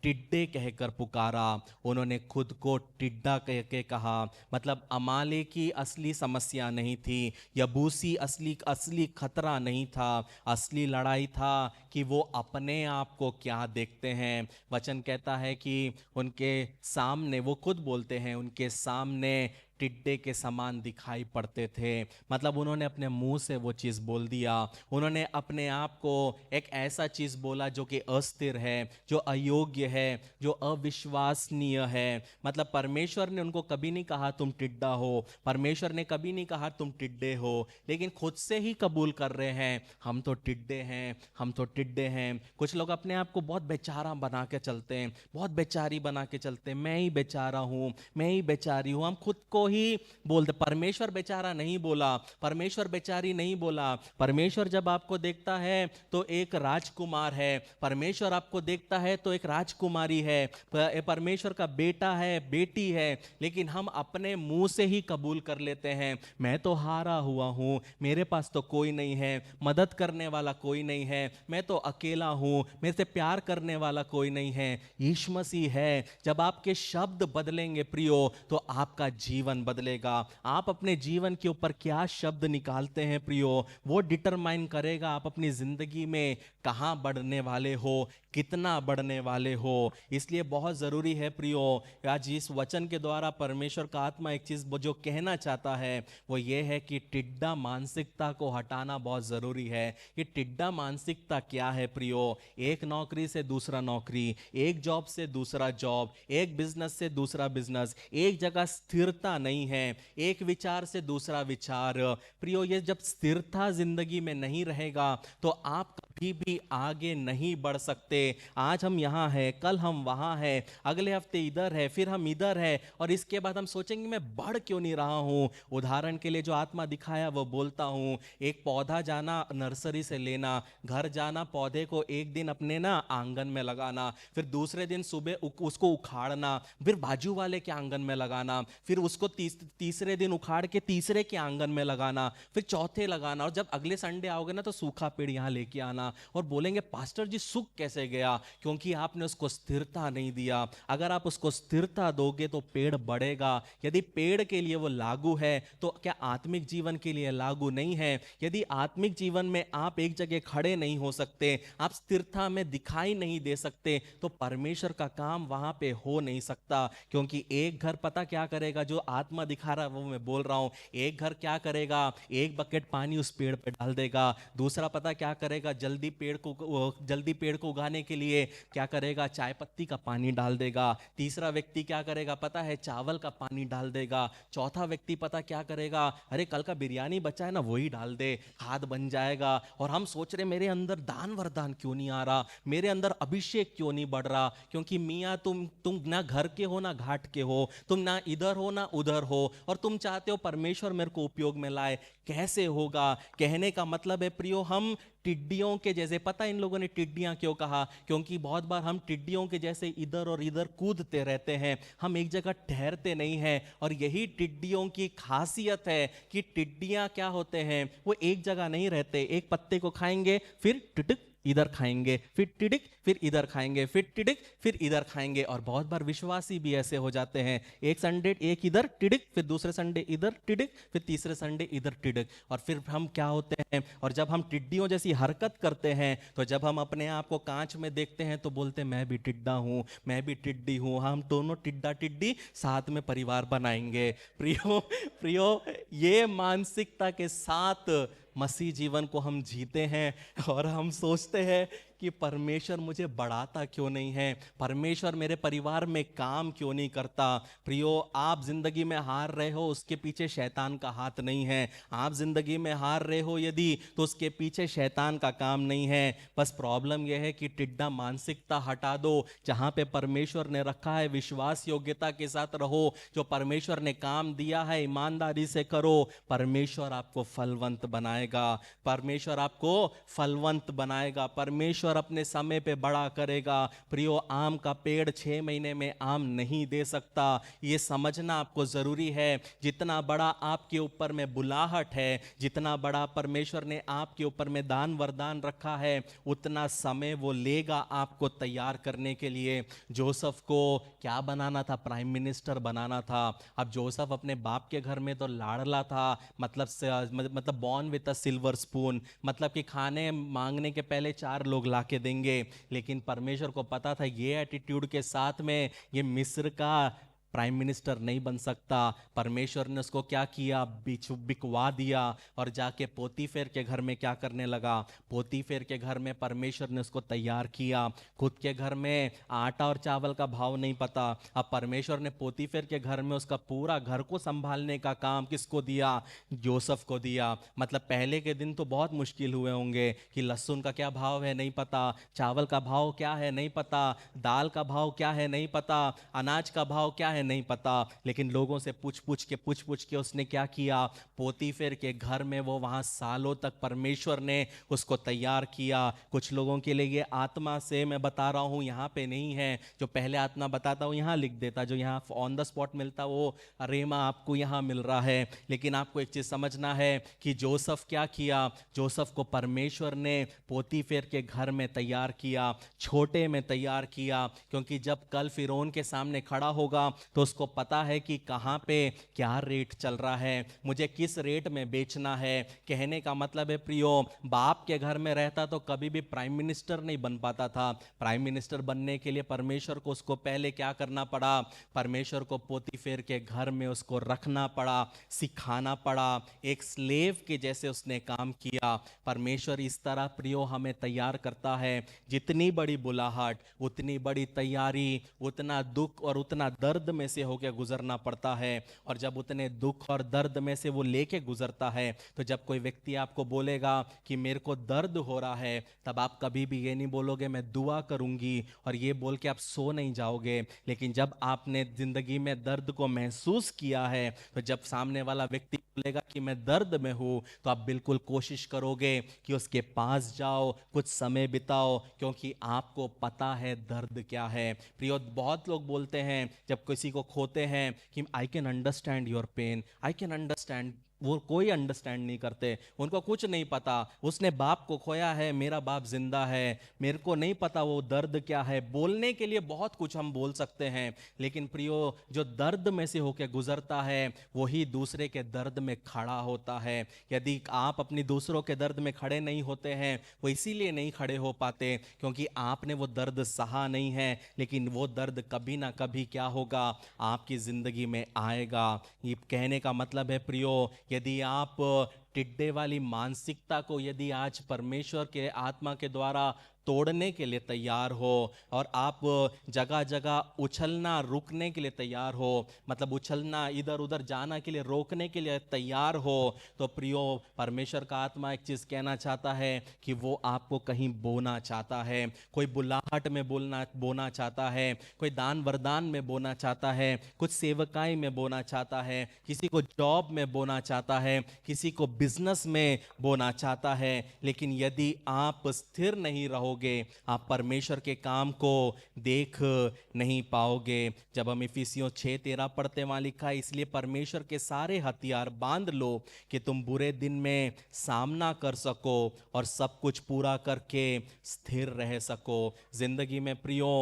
टिड्डे कहकर पुकारा, उन्होंने खुद को टिड्डा कह के कहा। मतलब अमाले की असली समस्या नहीं थी, यबूसी असली खतरा नहीं था। असली लड़ाई था कि वो अपने आप को क्या देखते हैं। वचन कहता है कि उनके सामने, वो खुद बोलते हैं, उनके सामने टिड्डे के समान दिखाई पड़ते थे। मतलब उन्होंने अपने मुंह से वो चीज़ बोल दिया। उन्होंने अपने आप को एक ऐसा चीज़ बोला जो कि अस्थिर है, जो अयोग्य है, जो अविश्वसनीय है। मतलब परमेश्वर ने उनको कभी नहीं कहा तुम टिड्डा हो, परमेश्वर ने कभी नहीं कहा तुम टिड्डे हो, लेकिन खुद से ही कबूल कर रहे हैं हम तो टिड्डे हैं, हम तो टिड्डे हैं। कुछ लोग अपने आप को बहुत बेचारा बना के चलते हैं, बहुत बेचारी बना के चलते हैं, मैं ही बेचारा हूँ, मैं ही बेचारी हूँ। हम खुद को ही बोलते। परमेश्वर बेचारा नहीं बोला, परमेश्वर बेचारी नहीं बोला। परमेश्वर जब आपको देखता है तो एक राजकुमार है, परमेश्वर आपको देखता है तो एक राजकुमारी है, परमेश्वर का बेटा है, बेटी है। लेकिन हम अपने मुंह से ही कबूल कर लेते हैं, मैं तो हारा हुआ हूं, मेरे पास तो कोई नहीं है, मदद करने वाला कोई नहीं है, मैं तो अकेला हूं, मेरे से प्यार करने वाला कोई नहीं है। यीशु मसीह है। जब आपके शब्द बदलेंगे प्रियो, तो आपका जीवन बदलेगा। आप अपने जीवन के ऊपर क्या शब्द निकालते हैं प्रियो, वो डिटरमाइन करेगा आप अपनी जिंदगी में कहां बढ़ने वाले हो, कितना बढ़ने वाले हो। इसलिए बहुत जरूरी है प्रियो, आज इस वचन के द्वारा परमेश्वर का आत्मा एक चीज जो कहना चाहता है वो ये है कि टिड्डा मानसिकता को हटाना बहुत जरूरी है। ये टिड्डा मानसिकता क्या है प्रियो? एक नौकरी से दूसरा नौकरी, एक जॉब से दूसरा जॉब, एक बिजनेस से दूसरा बिजनेस, एक जगह स्थिरता नहीं है, एक विचार से दूसरा विचार। प्रियो, ये जब स्थिरता जिंदगी में नहीं रहेगा तो आप कभी भी आगे नहीं बढ़ सकते। आज हम यहाँ हैं, कल हम वहाँ हैं, अगले हफ्ते इधर है, फिर हम इधर है, और इसके बाद हम सोचेंगे मैं बढ़ क्यों नहीं रहा हूँ। उदाहरण के लिए जो आत्मा दिखाया वो बोलता हूँ, एक पौधा जाना नर्सरी से लेना, घर जाना, पौधे को एक दिन अपने ना आंगन में लगाना, फिर दूसरे दिन सुबह उसको उखाड़ना, फिर बाजू वाले के आंगन में लगाना, फिर उसको तीसरे दिन उखाड़ के तीसरे के आंगन में लगाना, फिर चौथे लगाना, और जब अगले संडे आओगे ना तो सूखा पेड़ यहाँ लेके आना और बोलेंगे पास्टर जी सूख कैसे गया? क्योंकि आपने उसको स्थिरता नहीं दिया। अगर आप उसको स्थिरता दोगे तो पेड़ बढ़ेगा। यदि पेड़ के लिए वो लागू है तो क्या आत्मिक जीवन के लिए लागू नहीं है? यदि आत्मिक जीवन में आप एक जगह खड़े नहीं हो सकते, आप स्थिरता में दिखाई नहीं दे सकते, तो परमेश्वर का काम वहां पे हो नहीं सकता। क्योंकि एक घर पता क्या करेगा, जो आत्मा दिखा रहा है वो मैं बोल रहा हूं, एक घर क्या करेगा, एक बकेट पानी उस पेड़ पे डाल देगा। दूसरा पता क्या करेगा, जल्दी पेड़ को उगाने के लिए क्या करेगा, चाय पत्ती का पानी डाल देगा। तीसरा व्यक्ति क्या करेगा पता है, चावल का पानी डाल देगा। चौथा व्यक्ति पता क्या करेगा, अरे कल का बिरयानी बचा है ना वही डाल दे, खाद बन जाएगा। और हम सोच रहे मेरे अंदर दान वरदान क्यों नहीं आ रहा, मेरे अंदर अभिषेक क्यों नहीं बढ़ रहा? क्योंकि मियाँ तुम ना घर के हो ना घाट के हो, तुम ना इधर हो ना उधर हो, और तुम चाहते हो परमेश्वर मेरे को उपयोग में लाए। कैसे होगा? कहने का मतलब है प्रियो, हम टिड्डियों के जैसे, पता इन लोगों ने टिड्डियां क्यों कहा? क्योंकि बहुत बार हम टिड्डियों के जैसे इधर और इधर कूदते रहते हैं, हम एक जगह ठहरते नहीं हैं। और यही टिड्डियों की खासियत है कि टिड्डियां क्या होते हैं, वो एक जगह नहीं रहते। एक पत्ते को खाएंगे, फिर टिटिक इधर खाएंगे, फिर टिडिक, फिर इधर खाएंगे, फिर टिडिक, फिर इधर खाएंगे। और बहुत बार विश्वासी भी ऐसे हो जाते हैं, एक संडे एक इधर टिडिक, फिर दूसरे संडे इधर टिडिक, फिर तीसरे संडे इधर टिडिक। और फिर हम क्या होते हैं, और जब हम टिड्डियों जैसी हरकत करते हैं तो जब हम अपने आप को कांच में देखते हैं तो बोलते हैं मैं भी टिड्डा हूं, मैं भी टिड्डी हूं, हम दोनों टिड्डा टिड्डी साथ में परिवार बनाएंगे। प्रियो, ये मानसिकता के साथ मसीह जीवन को हम जीते हैं और हम सोचते हैं कि परमेश्वर मुझे बढ़ाता क्यों नहीं है, परमेश्वर मेरे परिवार में काम क्यों नहीं करता। प्रियो, आप जिंदगी में हार रहे हो, उसके पीछे शैतान का हाथ नहीं है। आप जिंदगी में हार रहे हो यदि, तो उसके पीछे शैतान का काम नहीं है। बस प्रॉब्लम यह है कि टिड्डा मानसिकता हटा दो। जहां पे परमेश्वर ने रखा है, विश्वास योग्यता के साथ रहो। जो परमेश्वर ने काम दिया है ईमानदारी से करो। परमेश्वर आपको फलवंत बनाएगा, परमेश्वर आपको फलवंत बनाएगा, परमेश्वर अपने समय पे बड़ा करेगा। प्रियो, आम का पेड़ 6 महीने में आम नहीं दे सकता, ये समझना आपको जरूरी है। जितना बड़ा आपके ऊपर में बुलाहट है, जितना बड़ा परमेश्वर ने आपके ऊपर में दान वरदान रखा है, उतना समय वो लेगा आपको तैयार करने के लिए। जोसेफ को क्या बनाना था? प्राइम मिनिस्टर बनाना था। अब जोसेफ अपने बाप के घर में तो लाडला था, मतलब born with a silver spoon, मतलब कि खाने मांगने के पहले 4 लोग लाके देंगे। लेकिन परमेश्वर को पता था ये एटीट्यूड के साथ में ये मिस्र का प्राइम मिनिस्टर नहीं बन सकता। परमेश्वर ने उसको क्या किया? बिकवा दिया और जाके पोतीफेर के घर में क्या करने लगा? पोतीफेर के घर में परमेश्वर ने उसको तैयार किया। खुद के घर में आटा और चावल का भाव नहीं पता, अब परमेश्वर ने पोतीफेर के घर में उसका पूरा घर को संभालने का काम किसको दिया? जोसेफ को दिया। मतलब पहले के दिन तो बहुत मुश्किल हुए होंगे कि लहसुन का क्या भाव है नहीं पता, चावल का भाव क्या है नहीं पता, दाल का भाव क्या है नहीं पता, अनाज का भाव क्या है नहीं पता। लेकिन लोगों से पूछ पूछ के उसने क्या किया? पोतीफेर के घर में वो वहां सालों तक परमेश्वर ने उसको तैयार किया। कुछ लोगों के लिए ये आत्मा से मैं बता रहा हूं, यहां पे नहीं है। जो पहले आत्मा बताता हूं यहां लिख देता, जो यहां ऑन द स्पॉट मिलता वो रेमा आपको यहां मिल रहा है। लेकिन आपको एक चीज समझना है कि जोसेफ क्या किया? जोसेफ को परमेश्वर ने पोतीफेर के घर में तैयार किया, छोटे में तैयार किया, क्योंकि जब कल फिरौन के सामने खड़ा होगा तो उसको पता है कि कहां पे क्या रेट चल रहा है, मुझे किस रेट में बेचना है। कहने का मतलब है प्रियो, बाप के घर में रहता तो कभी भी प्राइम मिनिस्टर नहीं बन पाता था। प्राइम मिनिस्टर बनने के लिए परमेश्वर को उसको पहले क्या करना पड़ा? परमेश्वर को पोतीफेर के घर में उसको रखना पड़ा, सिखाना पड़ा, एक स्लेव के जैसे उसने काम किया। परमेश्वर इस तरह प्रियो हमें तैयार करता है। जितनी बड़ी बुलाहट, उतनी बड़ी तैयारी, उतना दुख और उतना दर्द में से होकर गुजरना पड़ता है। और जब उतने दुख और दर्द में से वो लेके गुजरता है, तो जब कोई व्यक्ति आपको बोलेगा कि मेरे को दर्द हो रहा है, तब आप कभी भी ये नहीं बोलोगे मैं दुआ करूंगी और ये बोल के आप सो नहीं जाओगे। लेकिन जब आपने जिंदगी में दर्द को महसूस किया है, तो जब सामने वाला व्यक्ति बोलेगा कि मैं दर्द में हूं, तो आप बिल्कुल कोशिश करोगे कि उसके पास जाओ, कुछ समय बिताओ, क्योंकि आपको पता है दर्द क्या है। प्रियो, बहुत लोग बोलते हैं जब किसी को खोते हैं कि I can understand your pain, I can understand. वो कोई अंडरस्टैंड नहीं करते, उनको कुछ नहीं पता। उसने बाप को खोया है, मेरा बाप जिंदा है, मेरे को नहीं पता वो दर्द क्या है। बोलने के लिए बहुत कुछ हम बोल सकते हैं, लेकिन प्रियो, जो दर्द में से होकर गुजरता है वही दूसरे के दर्द में खड़ा होता है। यदि आप अपनी दूसरों के दर्द में खड़े नहीं होते हैं, वो इसीलिए नहीं खड़े हो पाते क्योंकि आपने वो दर्द सहा नहीं है। लेकिन वो दर्द कभी ना कभी क्या होगा, आपकी जिंदगी में आएगा। ये कहने का मतलब है प्रियो, यदि आप टिड्डे वाली मानसिकता को यदि आज परमेश्वर के आत्मा के द्वारा तोड़ने के लिए तैयार हो और आप जगह जगह उछलना रुकने के लिए तैयार हो, मतलब उछलना इधर उधर जाना के लिए रोकने के लिए तैयार हो, तो प्रियो परमेश्वर का आत्मा एक चीज कहना चाहता है कि वो आपको कहीं बोना चाहता है। कोई बुलाहट में बोना चाहता है, कोई दान वरदान में बोना चाहता है, कुछ सेवकाई में बोना चाहता है, किसी को जॉब में बोना चाहता है, किसी को बिजनेस में बोना चाहता है। लेकिन यदि आप स्थिर नहीं रहोगे, आप परमेश्वर के काम को देख नहीं पाओगे। जब हम इफिसियों 6:13 पढ़ते, वहां लिखा है, इसलिए परमेश्वर के सारे हथियार बांध लो कि तुम बुरे दिन में सामना कर सको और सब कुछ पूरा करके स्थिर रह सको। जिंदगी में प्रियो,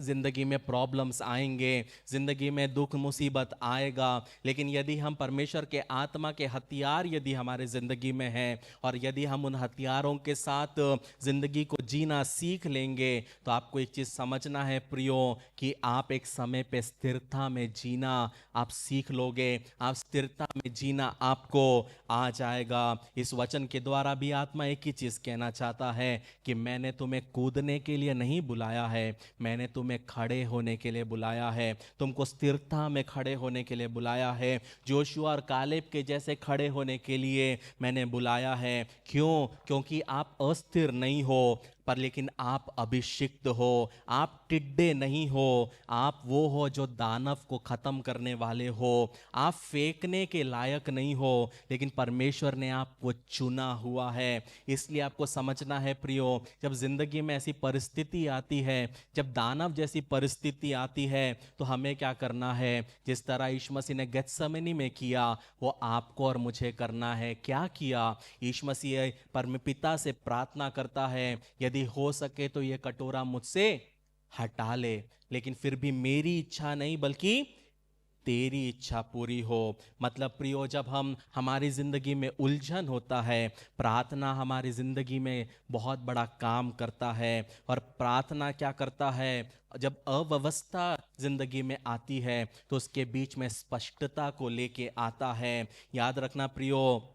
ज़िंदगी में प्रॉब्लम्स आएंगे, ज़िंदगी में दुख मुसीबत आएगा, लेकिन यदि हम परमेश्वर के आत्मा के हथियार यदि हमारे ज़िंदगी में हैं और यदि हम उन हथियारों के साथ ज़िंदगी को जीना सीख लेंगे, तो आपको एक चीज़ समझना है प्रियो कि आप एक समय पे स्थिरता में जीना आप सीख लोगे। आप स्थिरता में जीना आपको आ जाएगा। इस वचन के द्वारा भी आत्मा एक ही चीज़ कहना चाहता है कि मैंने तुम्हें कूदने के लिए नहीं बुलाया है, मैंने तुम्हें खड़े होने के लिए बुलाया है, तुमको स्थिरता में खड़े होने के लिए बुलाया है। जोशुआ और कालेब के जैसे खड़े होने के लिए मैंने बुलाया है। क्यों? क्योंकि आप अस्थिर नहीं हो, पर लेकिन आप अभिषिक्त हो, आप टिड्डे नहीं हो, आप वो हो जो दानव को खत्म करने वाले हो। आप फेंकने के लायक नहीं हो, लेकिन परमेश्वर ने आपको चुना हुआ है। इसलिए आपको समझना है प्रियो, जब जिंदगी में ऐसी परिस्थिति आती है, जब दानव जैसी परिस्थिति आती है, तो हमें क्या करना है? जिस तरह यीशु मसीह ने गेत्सेमनी में किया, वो आपको और मुझे करना है। क्या किया? यीशु मसीह परमपिता से प्रार्थना करता है, यदि हो सके तो ये कटोरा मुझसे हटा ले, लेकिन फिर भी मेरी इच्छा नहीं बल्कि तेरी इच्छा पूरी हो। मतलब प्रियो, जब हमारी ज़िंदगी में उलझन होता है, प्रार्थना हमारी ज़िंदगी में बहुत बड़ा काम करता है। और प्रार्थना क्या करता है? जब अव्यवस्था ज़िंदगी में आती है तो उसके बीच में स्पष्टता को लेके आता है। याद रखना प्रियो,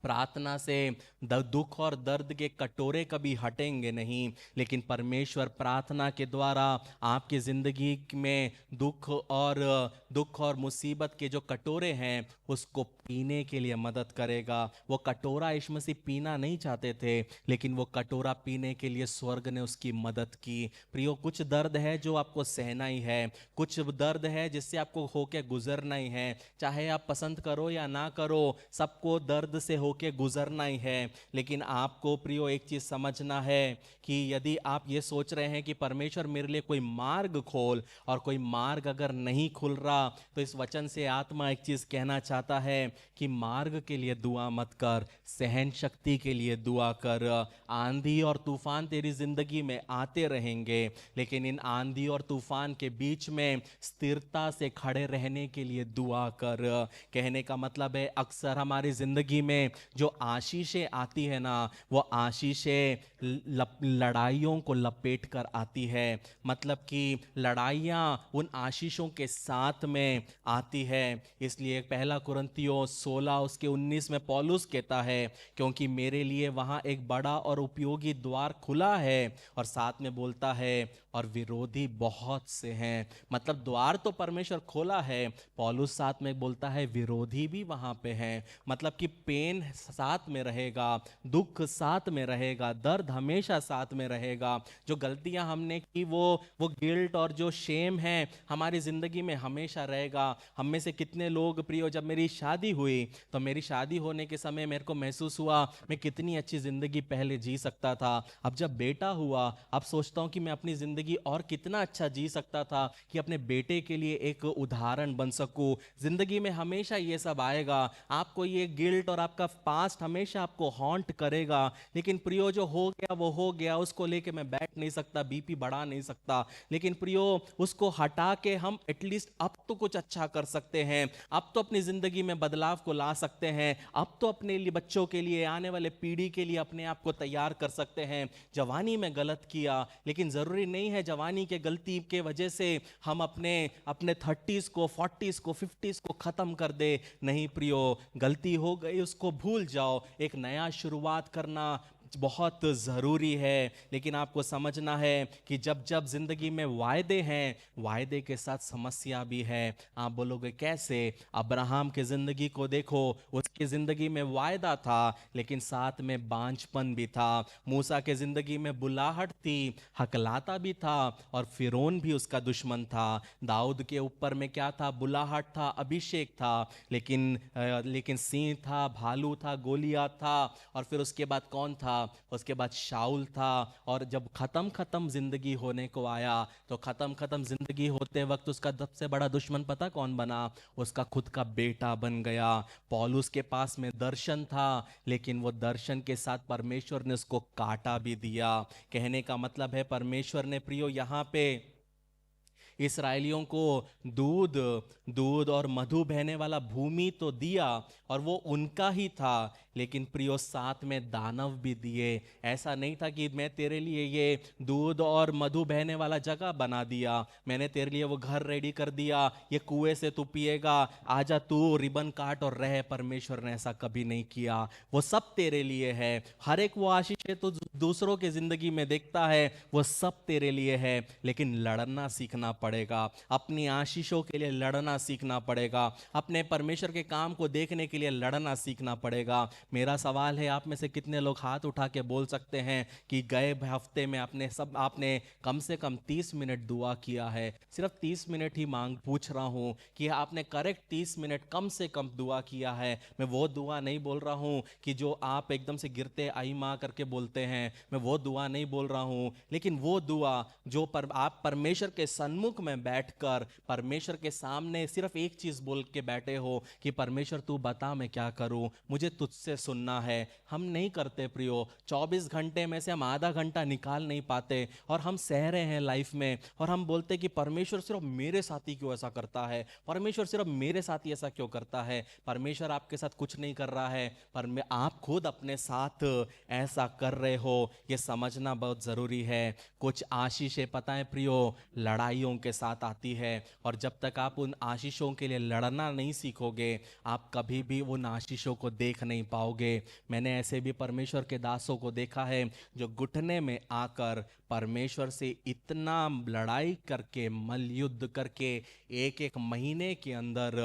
प्रार्थना से दुख और दर्द के कटोरे कभी हटेंगे नहीं, लेकिन परमेश्वर प्रार्थना के द्वारा आपकी ज़िंदगी में दुख और मुसीबत के जो कटोरे हैं उसको पीने के लिए मदद करेगा। वो कटोरा यीशु मसीह पीना नहीं चाहते थे, लेकिन वो कटोरा पीने के लिए स्वर्ग ने उसकी मदद की। प्रियो, कुछ दर्द है जो आपको सहना ही है, कुछ दर्द है जिससे आपको होके गुजरना ही है। चाहे आप पसंद करो या ना करो, सबको दर्द से होके गुजरना ही है। लेकिन आपको प्रियो एक चीज समझना है कि यदि आप ये सोच रहे हैं कि परमेश्वर मेरे लिए कोई मार्ग खोल, और कोई मार्ग अगर नहीं खुल रहा, तो इस वचन से आत्मा एक चीज कहना चाहता है कि मार्ग के लिए दुआ मत कर, सहन शक्ति के लिए दुआ कर। आंधी और तूफान तेरी जिंदगी में आते रहेंगे, लेकिन इन आंधी और तूफान के बीच में स्थिरता से खड़े रहने के लिए दुआ कर। कहने का मतलब है, अक्सर हमारी जिंदगी में जो आशीषें आती है ना, वो आशीषें लड़ाइयों को लपेट कर आती है। मतलब कि लड़ाइयाँ उन आशीषों के साथ में आती है। इसलिए पहला कुरिन्थियों 16 उसके 19 में पौलुस कहता है, क्योंकि मेरे लिए वहाँ एक बड़ा और उपयोगी द्वार खुला है, और साथ में बोलता है और विरोधी बहुत से हैं। मतलब द्वार तो परमेश्वर खोला है, पौलुस साथ में बोलता है विरोधी भी वहाँ पे हैं। मतलब कि पेन साथ में रहेगा, दुख साथ में रहेगा, दर्द हमेशा साथ में रहेगा। जो गलतियां हमने की वो गिल्ट और जो शेम है हमारी ज़िंदगी में हमेशा रहेगा। हम में से कितने लोग प्रियो, जब मेरी शादी हुई तो मेरी शादी होने के समय मेरे को महसूस हुआ मैं कितनी अच्छी ज़िंदगी पहले जी सकता था। अब जब बेटा हुआ, अब सोचता हूँ कि मैं अपनी ज़िंदगी और कितना अच्छा जी सकता था कि अपने बेटे के लिए एक उदाहरण बन सकूँ। ज़िंदगी में हमेशा ये सब आएगा, आपको ये गिल्ट और आपका पास्ट हमेशा आपको हॉन्ट करेगा। लेकिन प्रियो, जो हो गया वो हो गया, उसको लेके मैं बैठ नहीं सकता, बीपी बढ़ा नहीं सकता। लेकिन प्रियो, उसको हटा के हम एटलीस्ट अब तो कुछ अच्छा कर सकते हैं, अब तो अपनी जिंदगी में बदलाव को ला सकते हैं, अब तो अपने लिए, बच्चों के लिए, आने वाले पीढ़ी के लिए अपने आप को तैयार कर सकते हैं। जवानी में गलत किया, लेकिन जरूरी नहीं है जवानी के गलती के वजह से हम अपने 30s को, 40s को, 50s को खत्म कर दे। नहीं प्रियो, गलती हो गई उसको भूल जाओ, एक नया शुरुआत करना बहुत ज़रूरी है। लेकिन आपको समझना है कि जब जब ज़िंदगी में वायदे हैं, वायदे के साथ समस्या भी है। आप बोलोगे कैसे? अब्राहम के ज़िंदगी को देखो, उसकी ज़िंदगी में वायदा था, लेकिन साथ में बांझपन भी था। मूसा के ज़िंदगी में बुलाहट थी, हकलाता भी था, और फिरौन भी उसका दुश्मन था। दाऊद के ऊपर में क्या था? बुलाहट था, अभिषेक था, लेकिन सिंह था, भालू था, गोलियात था, और फिर उसके बाद कौन था? उसके बाद शाऊल था। और जब खत्म जिंदगी होने को आया, तो खत्म जिंदगी होते वक्त उसका सबसे बड़ा दुश्मन पता कौन बना? उसका खुद का बेटा बन गया। पौलुस के पास में दर्शन था, लेकिन वो दर्शन के साथ परमेश्वर ने उसको काटा भी दिया। कहने का मतलब है, परमेश्वर ने प्रियो यहाँ पे इसराइलियों को दूध दूध और मधु बहने वाला भूमि तो दिया और वो उनका ही था, लेकिन प्रियो साथ में दानव भी दिए। ऐसा नहीं था कि मैं तेरे लिए ये दूध और मधु बहने वाला जगह बना दिया, मैंने तेरे लिए वो घर रेडी कर दिया, ये कुएं से तू पिएगा, आजा तू रिबन काट और रह। परमेश्वर ने ऐसा कभी नहीं किया। वो सब तेरे लिए है। हर एक वो आशीष तो दूसरों की जिंदगी में देखता है, वो सब तेरे लिए है, लेकिन लड़ना सीखना पड़ेगा। अपनी आशीषों के लिए लड़ना सीखना पड़ेगा। अपने परमेश्वर के काम को देखने के लिए लड़ना सीखना पड़ेगा। मेरा सवाल है, आप में से कितने लोग हाथ उठा के बोल सकते हैं कि गए हफ्ते में आपने कम से कम 30 मिनट दुआ किया है? सिर्फ 30 मिनट ही पूछ रहा हूं कि आपने करेक्ट 30 मिनट कम से कम दुआ किया है। मैं वो दुआ नहीं बोल रहा हूं कि जो आप एकदम से गिरते आई माँ करके बोलते हैं, मैं वो दुआ नहीं बोल रहा हूं, लेकिन वो दुआ जो आप परमेश्वर के सन्मुख में बैठकर परमेश्वर के सामने सिर्फ एक चीज बोल के बैठे हो कि परमेश्वर तू बता मैं क्या करूं, मुझे तुझसे सुनना है। हम नहीं करते प्रियो। 24 घंटे में से हम आधा घंटा निकाल नहीं पाते और हम सह रहे हैं लाइफ में, और हम बोलते कि परमेश्वर सिर्फ मेरे साथ ही क्यों ऐसा करता है, परमेश्वर सिर्फ मेरे साथ ही ऐसा क्यों करता है। परमेश्वर आपके साथ कुछ नहीं कर रहा है, पर आप खुद अपने साथ ऐसा कर रहे हो, ये समझना बहुत जरूरी है। कुछ आशीषें पता है प्रियो लड़ाइयों के साथ आती है, और जब तक आप उन आशीषों के लिए लड़ना नहीं सीखोगे, आप कभी भी उन आशीषों को देख नहीं पाओगे। मैंने ऐसे भी परमेश्वर के दासों को देखा है जो घुटने में आकर परमेश्वर से इतना लड़ाई करके मल्लयुद्ध करके एक एक महीने के अंदर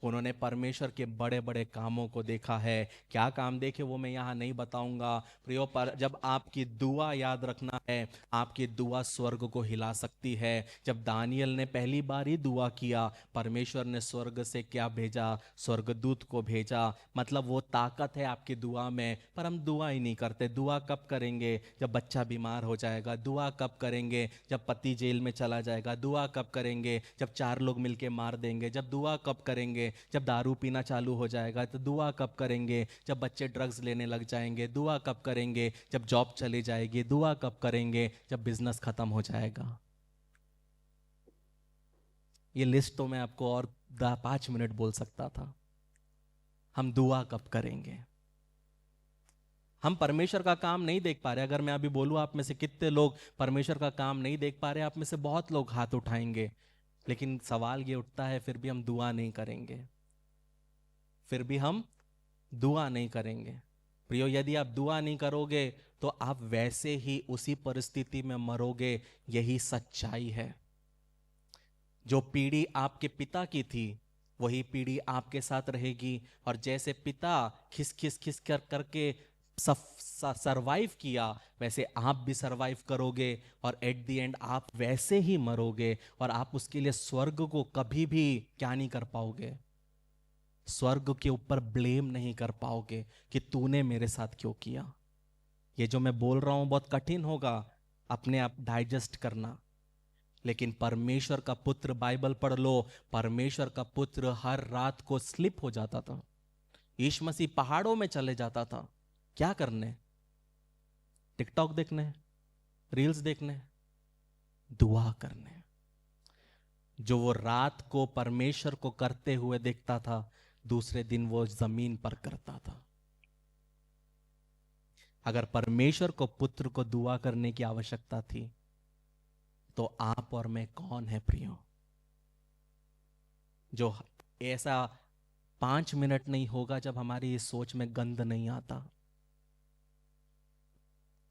उन्होंने परमेश्वर के बड़े बड़े कामों को देखा है। क्या काम देखे वो मैं यहाँ नहीं बताऊंगा प्रियो, पर जब आपकी दुआ, याद रखना है, आपकी दुआ स्वर्ग को हिला सकती है। जब दानियल ने पहली बार ही दुआ किया, परमेश्वर ने स्वर्ग से क्या भेजा? स्वर्गदूत को भेजा। मतलब वो ताकत है आपकी दुआ में, पर हम दुआ ही नहीं करते। दुआ कब करेंगे? जब बच्चा बीमार हो जाएगा। दुआ कब करेंगे? जब पति जेल में चला जाएगा। दुआ कब करेंगे? जब 4 लोग मिलके मार देंगे। जब दुआ कब करेंगे? जब दारू पीना चालू हो जाएगा। तो दुआ कब करेंगे? जब बच्चे ड्रग्स लेने लग जाएंगे। दुआ कब करेंगे? जब जॉब चली जाएगी। दुआ कब करेंगे? जब बिजनेस खत्म हो जाएगा। ये लिस्ट तो मैं आपको और 5 मिनट बोल सकता था। हम दुआ कब करेंगे? हम परमेश्वर का काम नहीं देख पा रहे। अगर मैं अभी बोलूं आप में से कितने लोग परमेश्वर का काम नहीं देख पा रहे, आप में से बहुत लोग हाथ उठाएंगे। लेकिन सवाल ये उठता है, फिर भी हम दुआ नहीं करेंगे, फिर भी हम दुआ नहीं करेंगे। प्रियो, यदि आप दुआ नहीं करोगे तो आप वैसे ही उसी परिस्थिति में मरोगे। यही सच्चाई है। जो पीढ़ी आपके पिता की थी वही पीढ़ी आपके साथ रहेगी, और जैसे पिता खिस खिस कर करके सरवाइव किया, वैसे आप भी सरवाइव करोगे, और एट द एंड आप वैसे ही मरोगे। और आप उसके लिए स्वर्ग को कभी भी क्या नहीं कर पाओगे? स्वर्ग के ऊपर ब्लेम नहीं कर पाओगे कि तूने मेरे साथ क्यों किया। ये जो मैं बोल रहा हूं बहुत कठिन होगा अपने आप डाइजेस्ट करना, लेकिन परमेश्वर का पुत्र, बाइबल पढ़ लो, परमेश्वर का पुत्र हर रात को स्लिप हो जाता था। यीशु मसीह पहाड़ों में चले जाता था। क्या करने? टिकटॉक देखने, रील्स देखने? दुआ करने। जो वो रात को परमेश्वर को करते हुए देखता था, दूसरे दिन वो जमीन पर करता था। अगर परमेश्वर को पुत्र को दुआ करने की आवश्यकता थी, तो आप और मैं कौन है प्रियो? जो ऐसा 5 मिनट नहीं होगा जब हमारी इस सोच में गंध नहीं आता।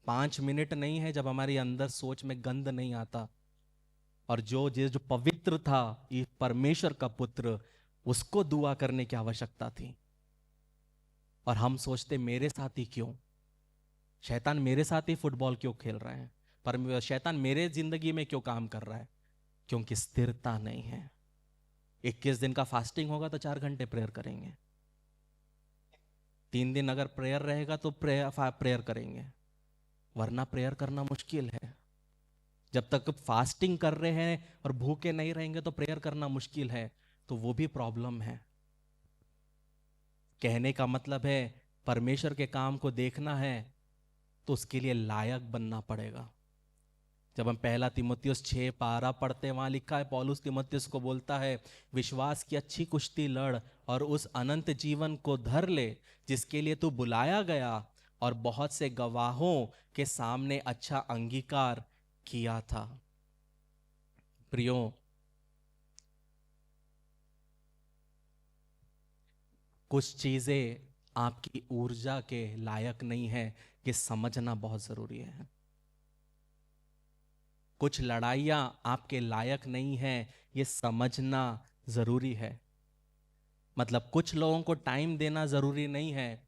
5 मिनट नहीं है जब हमारी अंदर सोच में गंध नहीं आता। और जो पवित्र था, ये परमेश्वर का पुत्र, उसको दुआ करने की आवश्यकता थी। और हम सोचते मेरे साथ ही क्यों? शैतान मेरे साथ ही फुटबॉल क्यों खेल रहा है? पर शैतान मेरे जिंदगी में क्यों काम कर रहा है? क्योंकि स्थिरता नहीं है। 21 दिन का फास्टिंग होगा तो 4 घंटे प्रेयर करेंगे। 3 दिन अगर प्रेयर रहेगा तो प्रेयर करेंगे, वरना प्रेयर करना मुश्किल है। जब तक फास्टिंग कर रहे हैं और भूखे नहीं रहेंगे तो प्रेयर करना मुश्किल है, तो वो भी प्रॉब्लम है। कहने का मतलब है परमेश्वर के काम को देखना है तो उसके लिए लायक बनना पड़ेगा। जब हम पहला तीमुथियुस 6:12 पढ़ते हैं, वहाँ लिखा है, पौलुस तीमुथियुस को बोलता है, विश्वास की अच्छी कुश्ती लड़ और उस अनंत जीवन को धर ले जिसके लिए तू बुलाया गया और बहुत से गवाहों के सामने अच्छा अंगीकार किया था। प्रियो, कुछ चीजें आपकी ऊर्जा के लायक नहीं है, ये समझना बहुत जरूरी है। कुछ लड़ाइयां आपके लायक नहीं है, ये समझना जरूरी है। मतलब कुछ लोगों को टाइम देना जरूरी नहीं है,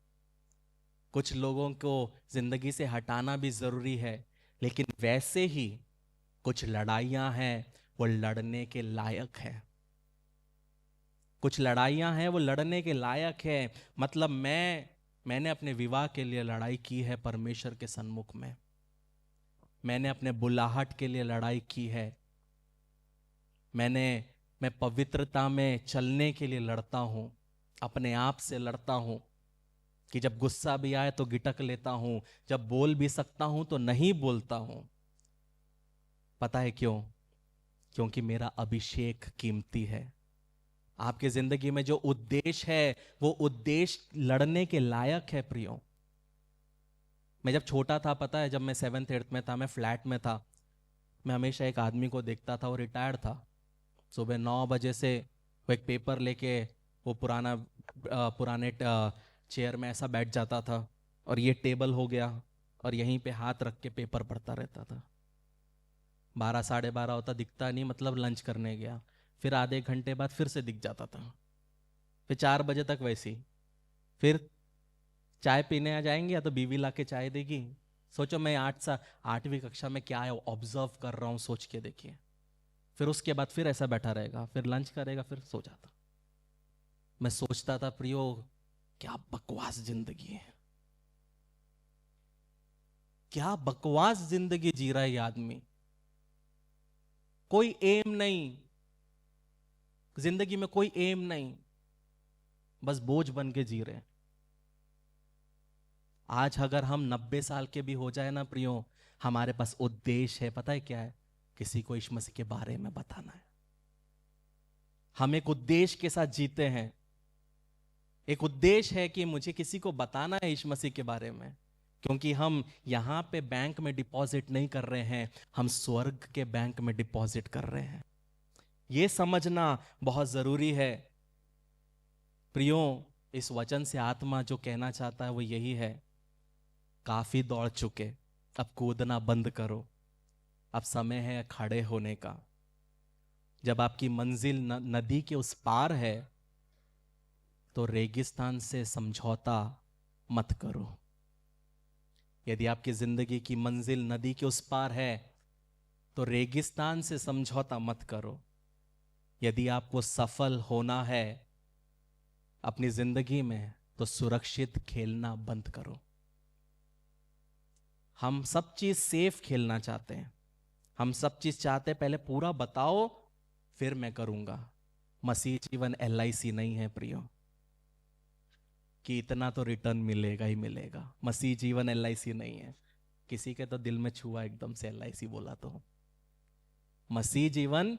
कुछ लोगों को जिंदगी से हटाना भी जरूरी है, लेकिन वैसे ही कुछ लड़ाइयां हैं वो लड़ने के लायक है। कुछ लड़ाइयां हैं वो लड़ने के लायक है। मतलब मैंने अपने विवाह के लिए लड़ाई की है परमेश्वर के सन्मुख में। मैंने अपने बुलाहट के लिए लड़ाई की है। मैं पवित्रता में चलने के लिए लड़ता हूं, अपने आप से लड़ता हूं कि जब गुस्सा भी आए तो गिटक लेता हूं, जब बोल भी सकता हूं तो नहीं बोलता हूं। पता है क्यों? क्योंकि मेरा अभिषेक कीमती है। आपकी जिंदगी में जो उद्देश्य है वो उद्देश्य लड़ने के लायक है प्रियो। मैं जब छोटा था, पता है, जब मैं 7th 8th में था, मैं फ्लैट में था, मैं हमेशा एक आदमी को देखता था, वो रिटायर्ड था। सुबह 9 बजे से वो एक पेपर लेके वो पुराने चेयर में ऐसा बैठ जाता था और ये टेबल हो गया और यहीं पे हाथ रख के पेपर पढ़ता रहता था। 12 साढ़े 12 होता, दिखता नहीं, मतलब लंच करने गया, फिर आधे घंटे बाद फिर से दिख जाता था, फिर 4 बजे तक वैसी, फिर चाय पीने आ जाएंगे या तो बीवी ला के चाय देगी। सोचो मैं 8वीं कक्षा में क्या है ऑब्जर्व कर रहा हूं, सोच के देखिए। फिर उसके बाद फिर ऐसा बैठा रहेगा, फिर लंच करेगा, फिर सो जाता। मैं सोचता था प्रियो, क्या बकवास जिंदगी है, क्या बकवास जिंदगी जी रहा है ये आदमी। कोई एम नहीं जिंदगी में, कोई एम नहीं, बस बोझ बन के जी रहे हैं। आज अगर हम 90 साल के भी हो जाए ना प्रियो, हमारे पास उद्देश्य है। पता है क्या है? किसी को यीशु मसीह के बारे में बताना है। हम एक उद्देश्य के साथ जीते हैं। एक उद्देश्य है कि मुझे किसी को बताना है यीशु मसीह के बारे में, क्योंकि हम यहां पे बैंक में डिपॉजिट नहीं कर रहे हैं, हम स्वर्ग के बैंक में डिपॉजिट कर रहे हैं। यह समझना बहुत जरूरी है प्रियो। इस वचन से आत्मा जो कहना चाहता है वो यही है, काफी दौड़ चुके, अब कूदना बंद करो, अब समय है खड़े होने का। जब आपकी मंजिल नदी के उस पार है तो रेगिस्तान से समझौता मत करो। यदि आपकी जिंदगी की मंजिल नदी के उस पार है तो रेगिस्तान से समझौता मत करो। यदि आपको सफल होना है अपनी जिंदगी में तो सुरक्षित खेलना बंद करो। हम सब चीज सेफ खेलना चाहते हैं, हम सब चीज चाहते हैं पहले पूरा बताओ फिर मैं करूंगा। मसीह जीवन LIC नहीं है प्रियो कि इतना तो रिटर्न मिलेगा ही मिलेगा। मसीह जीवन LIC नहीं है। किसी के तो दिल में छुआ एकदम से LIC बोला तो। मसीह जीवन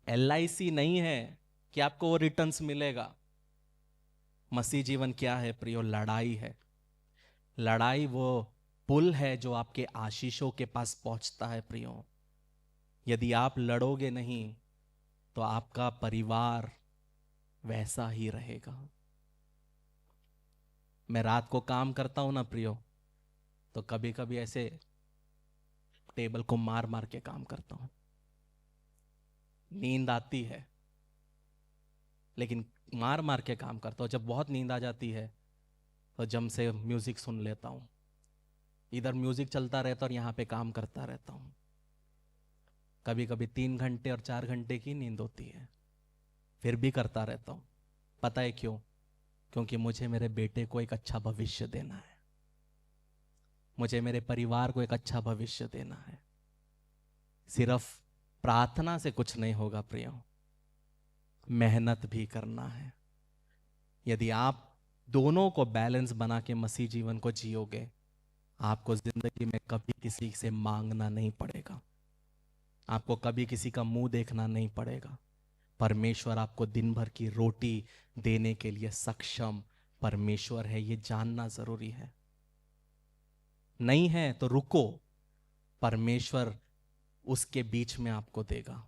LIC नहीं है कि आपको वो रिटर्न्स मिलेगा। मसीह जीवन क्या है प्रियो? लड़ाई है। लड़ाई वो पुल है जो आपके आशीषों के पास पहुंचता है प्रियो। यदि आप लड़ोगे नहीं तो आपका परिवार वैसा ही रहेगा। मैं रात को काम करता हूं ना प्रियो, तो कभी कभी ऐसे टेबल को मार मार के काम करता हूं। नींद आती है लेकिन मार मार के काम करता हूं। जब बहुत नींद आ जाती है तो जम से म्यूजिक सुन लेता हूं, इधर म्यूजिक चलता रहता और यहां पे काम करता रहता हूं। कभी कभी 3 घंटे और 4 घंटे की नींद होती है, फिर भी करता रहता हूं। पता है क्यों? क्योंकि मुझे मेरे बेटे को एक अच्छा भविष्य देना है, मुझे मेरे परिवार को एक अच्छा भविष्य देना है। सिर्फ प्रार्थना से कुछ नहीं होगा प्रियो, मेहनत भी करना है। यदि आप दोनों को बैलेंस बना के मसीह जीवन को जियोगे, आपको जिंदगी में कभी किसी से मांगना नहीं पड़ेगा। आपको कभी किसी का मुंह देखना नहीं पड़ेगा। परमेश्वर आपको दिन भर की रोटी देने के लिए सक्षम परमेश्वर है, ये जानना जरूरी है। नहीं है तो रुको, परमेश्वर उसके बीच में आपको देगा।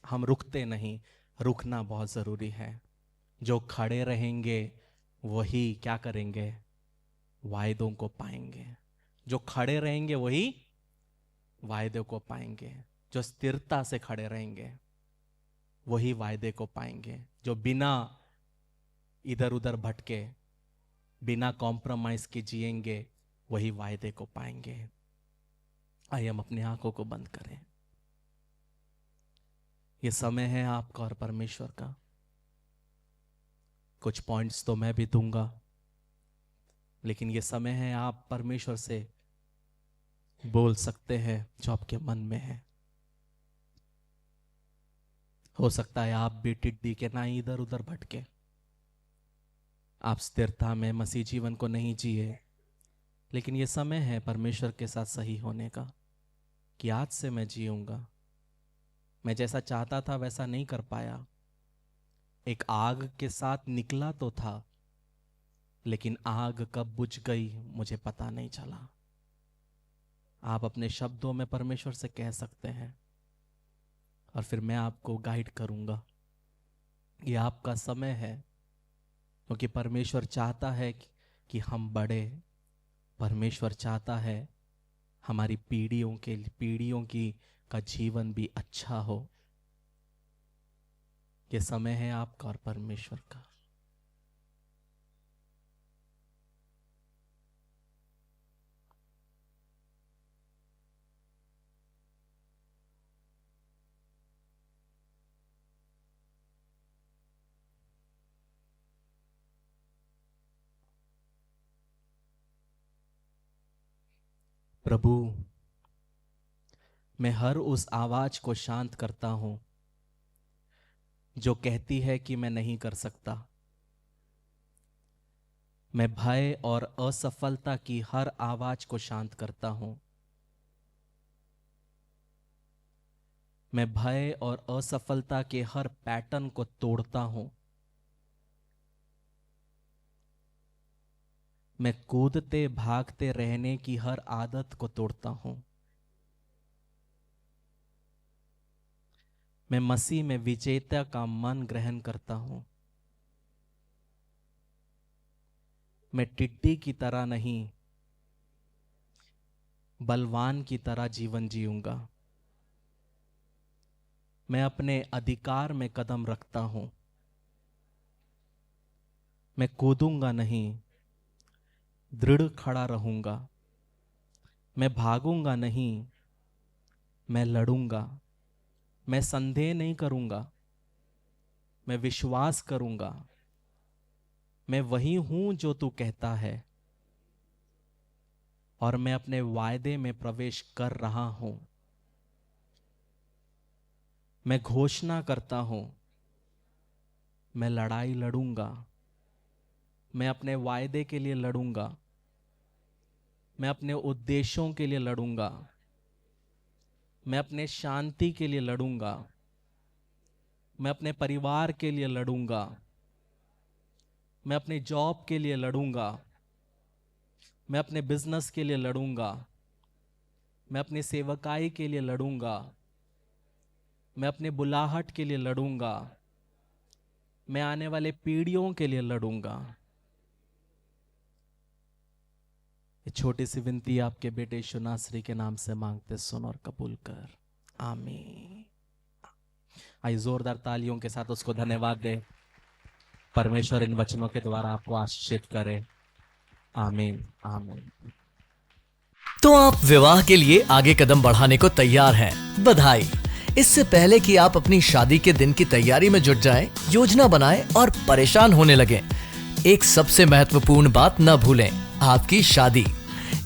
हम रुकते नहीं, रुकना बहुत जरूरी है। जो खड़े रहेंगे वही क्या करेंगे? वायदों को पाएंगे। जो खड़े रहेंगे वही वायदे को पाएंगे। जो स्थिरता से खड़े रहेंगे वही वायदे को पाएंगे। जो बिना इधर उधर भटके, बिना कॉम्प्रोमाइज के जिएंगे, वही वायदे को पाएंगे। आइए हम अपनी आंखों को बंद करें। ये समय है आपका और परमेश्वर का। कुछ पॉइंट्स तो मैं भी दूंगा, लेकिन ये समय है आप परमेश्वर से बोल सकते हैं जो आपके मन में है। हो सकता है आप भी टिड्डी के ना इधर उधर भटके, आप स्थिरता में मसीह जीवन को नहीं जिए, लेकिन ये समय है परमेश्वर के साथ सही होने का कि आज से मैं जीऊंगा। मैं जैसा चाहता था वैसा नहीं कर पाया। एक आग के साथ निकला तो था, लेकिन आग कब बुझ गई मुझे पता नहीं चला। आप अपने शब्दों में परमेश्वर से कह सकते हैं और फिर मैं आपको गाइड करूंगा। ये आपका समय है, क्योंकि परमेश्वर चाहता है कि हम बढ़े। परमेश्वर चाहता है हमारी पीढ़ियों की का जीवन भी अच्छा हो। ये समय है आपका और परमेश्वर का। प्रभु, मैं हर उस आवाज को शांत करता हूं जो कहती है कि मैं नहीं कर सकता। मैं भय और असफलता की हर आवाज को शांत करता हूं। मैं भय और असफलता के हर पैटर्न को तोड़ता हूं। मैं कूदते भागते रहने की हर आदत को तोड़ता हूं। मैं मसीह में विजेता का मन ग्रहण करता हूं। मैं टिड्डी की तरह नहीं, बलवान की तरह जीवन जीऊंगा। मैं अपने अधिकार में कदम रखता हूं। मैं कूदूंगा नहीं, दृढ़ खड़ा रहूंगा। मैं भागूंगा नहीं, मैं लड़ूंगा। मैं संदेह नहीं करूंगा, मैं विश्वास करूंगा। मैं वही हूं जो तू कहता है और मैं अपने वायदे में प्रवेश कर रहा हूं। मैं घोषणा करता हूं, मैं लड़ाई लड़ूंगा। मैं अपने वायदे के लिए लड़ूंगा। मैं अपने उद्देश्यों के लिए लड़ूंगा। मैं अपने शांति के लिए लड़ूंगा। मैं अपने परिवार के लिए लड़ूंगा। मैं अपने जॉब के लिए लड़ूंगा। मैं अपने बिजनेस के लिए लड़ूंगा। मैं अपनी सेवकाई के लिए लड़ूंगा। मैं अपने बुलाहट के लिए लड़ूंगा। मैं आने वाले पीढ़ियों के लिए लड़ूंगा। ये छोटी सी विनती आपके बेटे यीशु नासरी के नाम से मांगते, सुन और कबूल कर। आमीन। आइए जोरदार तालियों के साथ उसको धन्यवाद दे। परमेश्वर इन वचनों के द्वारा आपको आशीषित करे। आमीन आमीन। तो आप विवाह के लिए आगे कदम बढ़ाने को तैयार हैं। बधाई। इससे पहले कि आप अपनी शादी के दिन की तैयारी में जुट जाएं, योजना बनाएं और परेशान होने लगें, एक सबसे महत्वपूर्ण बात न भूलें, आपकी शादी।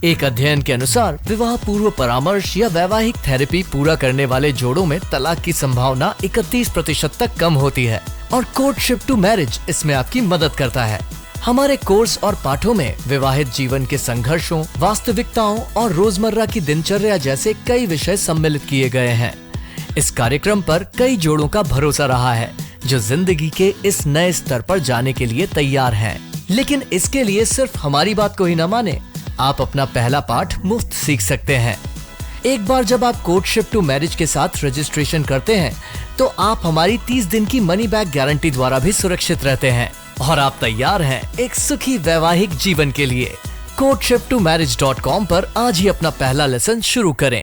एक अध्ययन के अनुसार विवाह पूर्व परामर्श या वैवाहिक थेरेपी पूरा करने वाले जोड़ों में तलाक की संभावना 31% तक कम होती है और कोर्टशिप टू मैरिज इसमें आपकी मदद करता है। हमारे कोर्स और पाठों में विवाहित जीवन के संघर्षों, वास्तविकताओं और रोजमर्रा की दिनचर्या जैसे कई विषय सम्मिलित किए गए हैं। इस कार्यक्रम पर कई जोड़ों का भरोसा रहा है जो जिंदगी के इस नए स्तर पर जाने के लिए तैयार हैं। लेकिन इसके लिए सिर्फ हमारी बात को ही न माने, आप अपना पहला पाठ मुफ्त सीख सकते हैं। एक बार जब आप कोर्टशिप टू मैरिज के साथ रजिस्ट्रेशन करते हैं तो आप हमारी 30 दिन की मनी बैक गारंटी द्वारा भी सुरक्षित रहते हैं और आप तैयार हैं एक सुखी वैवाहिक जीवन के लिए। courtship2marriage.com पर आज ही अपना पहला लेसन शुरू करें।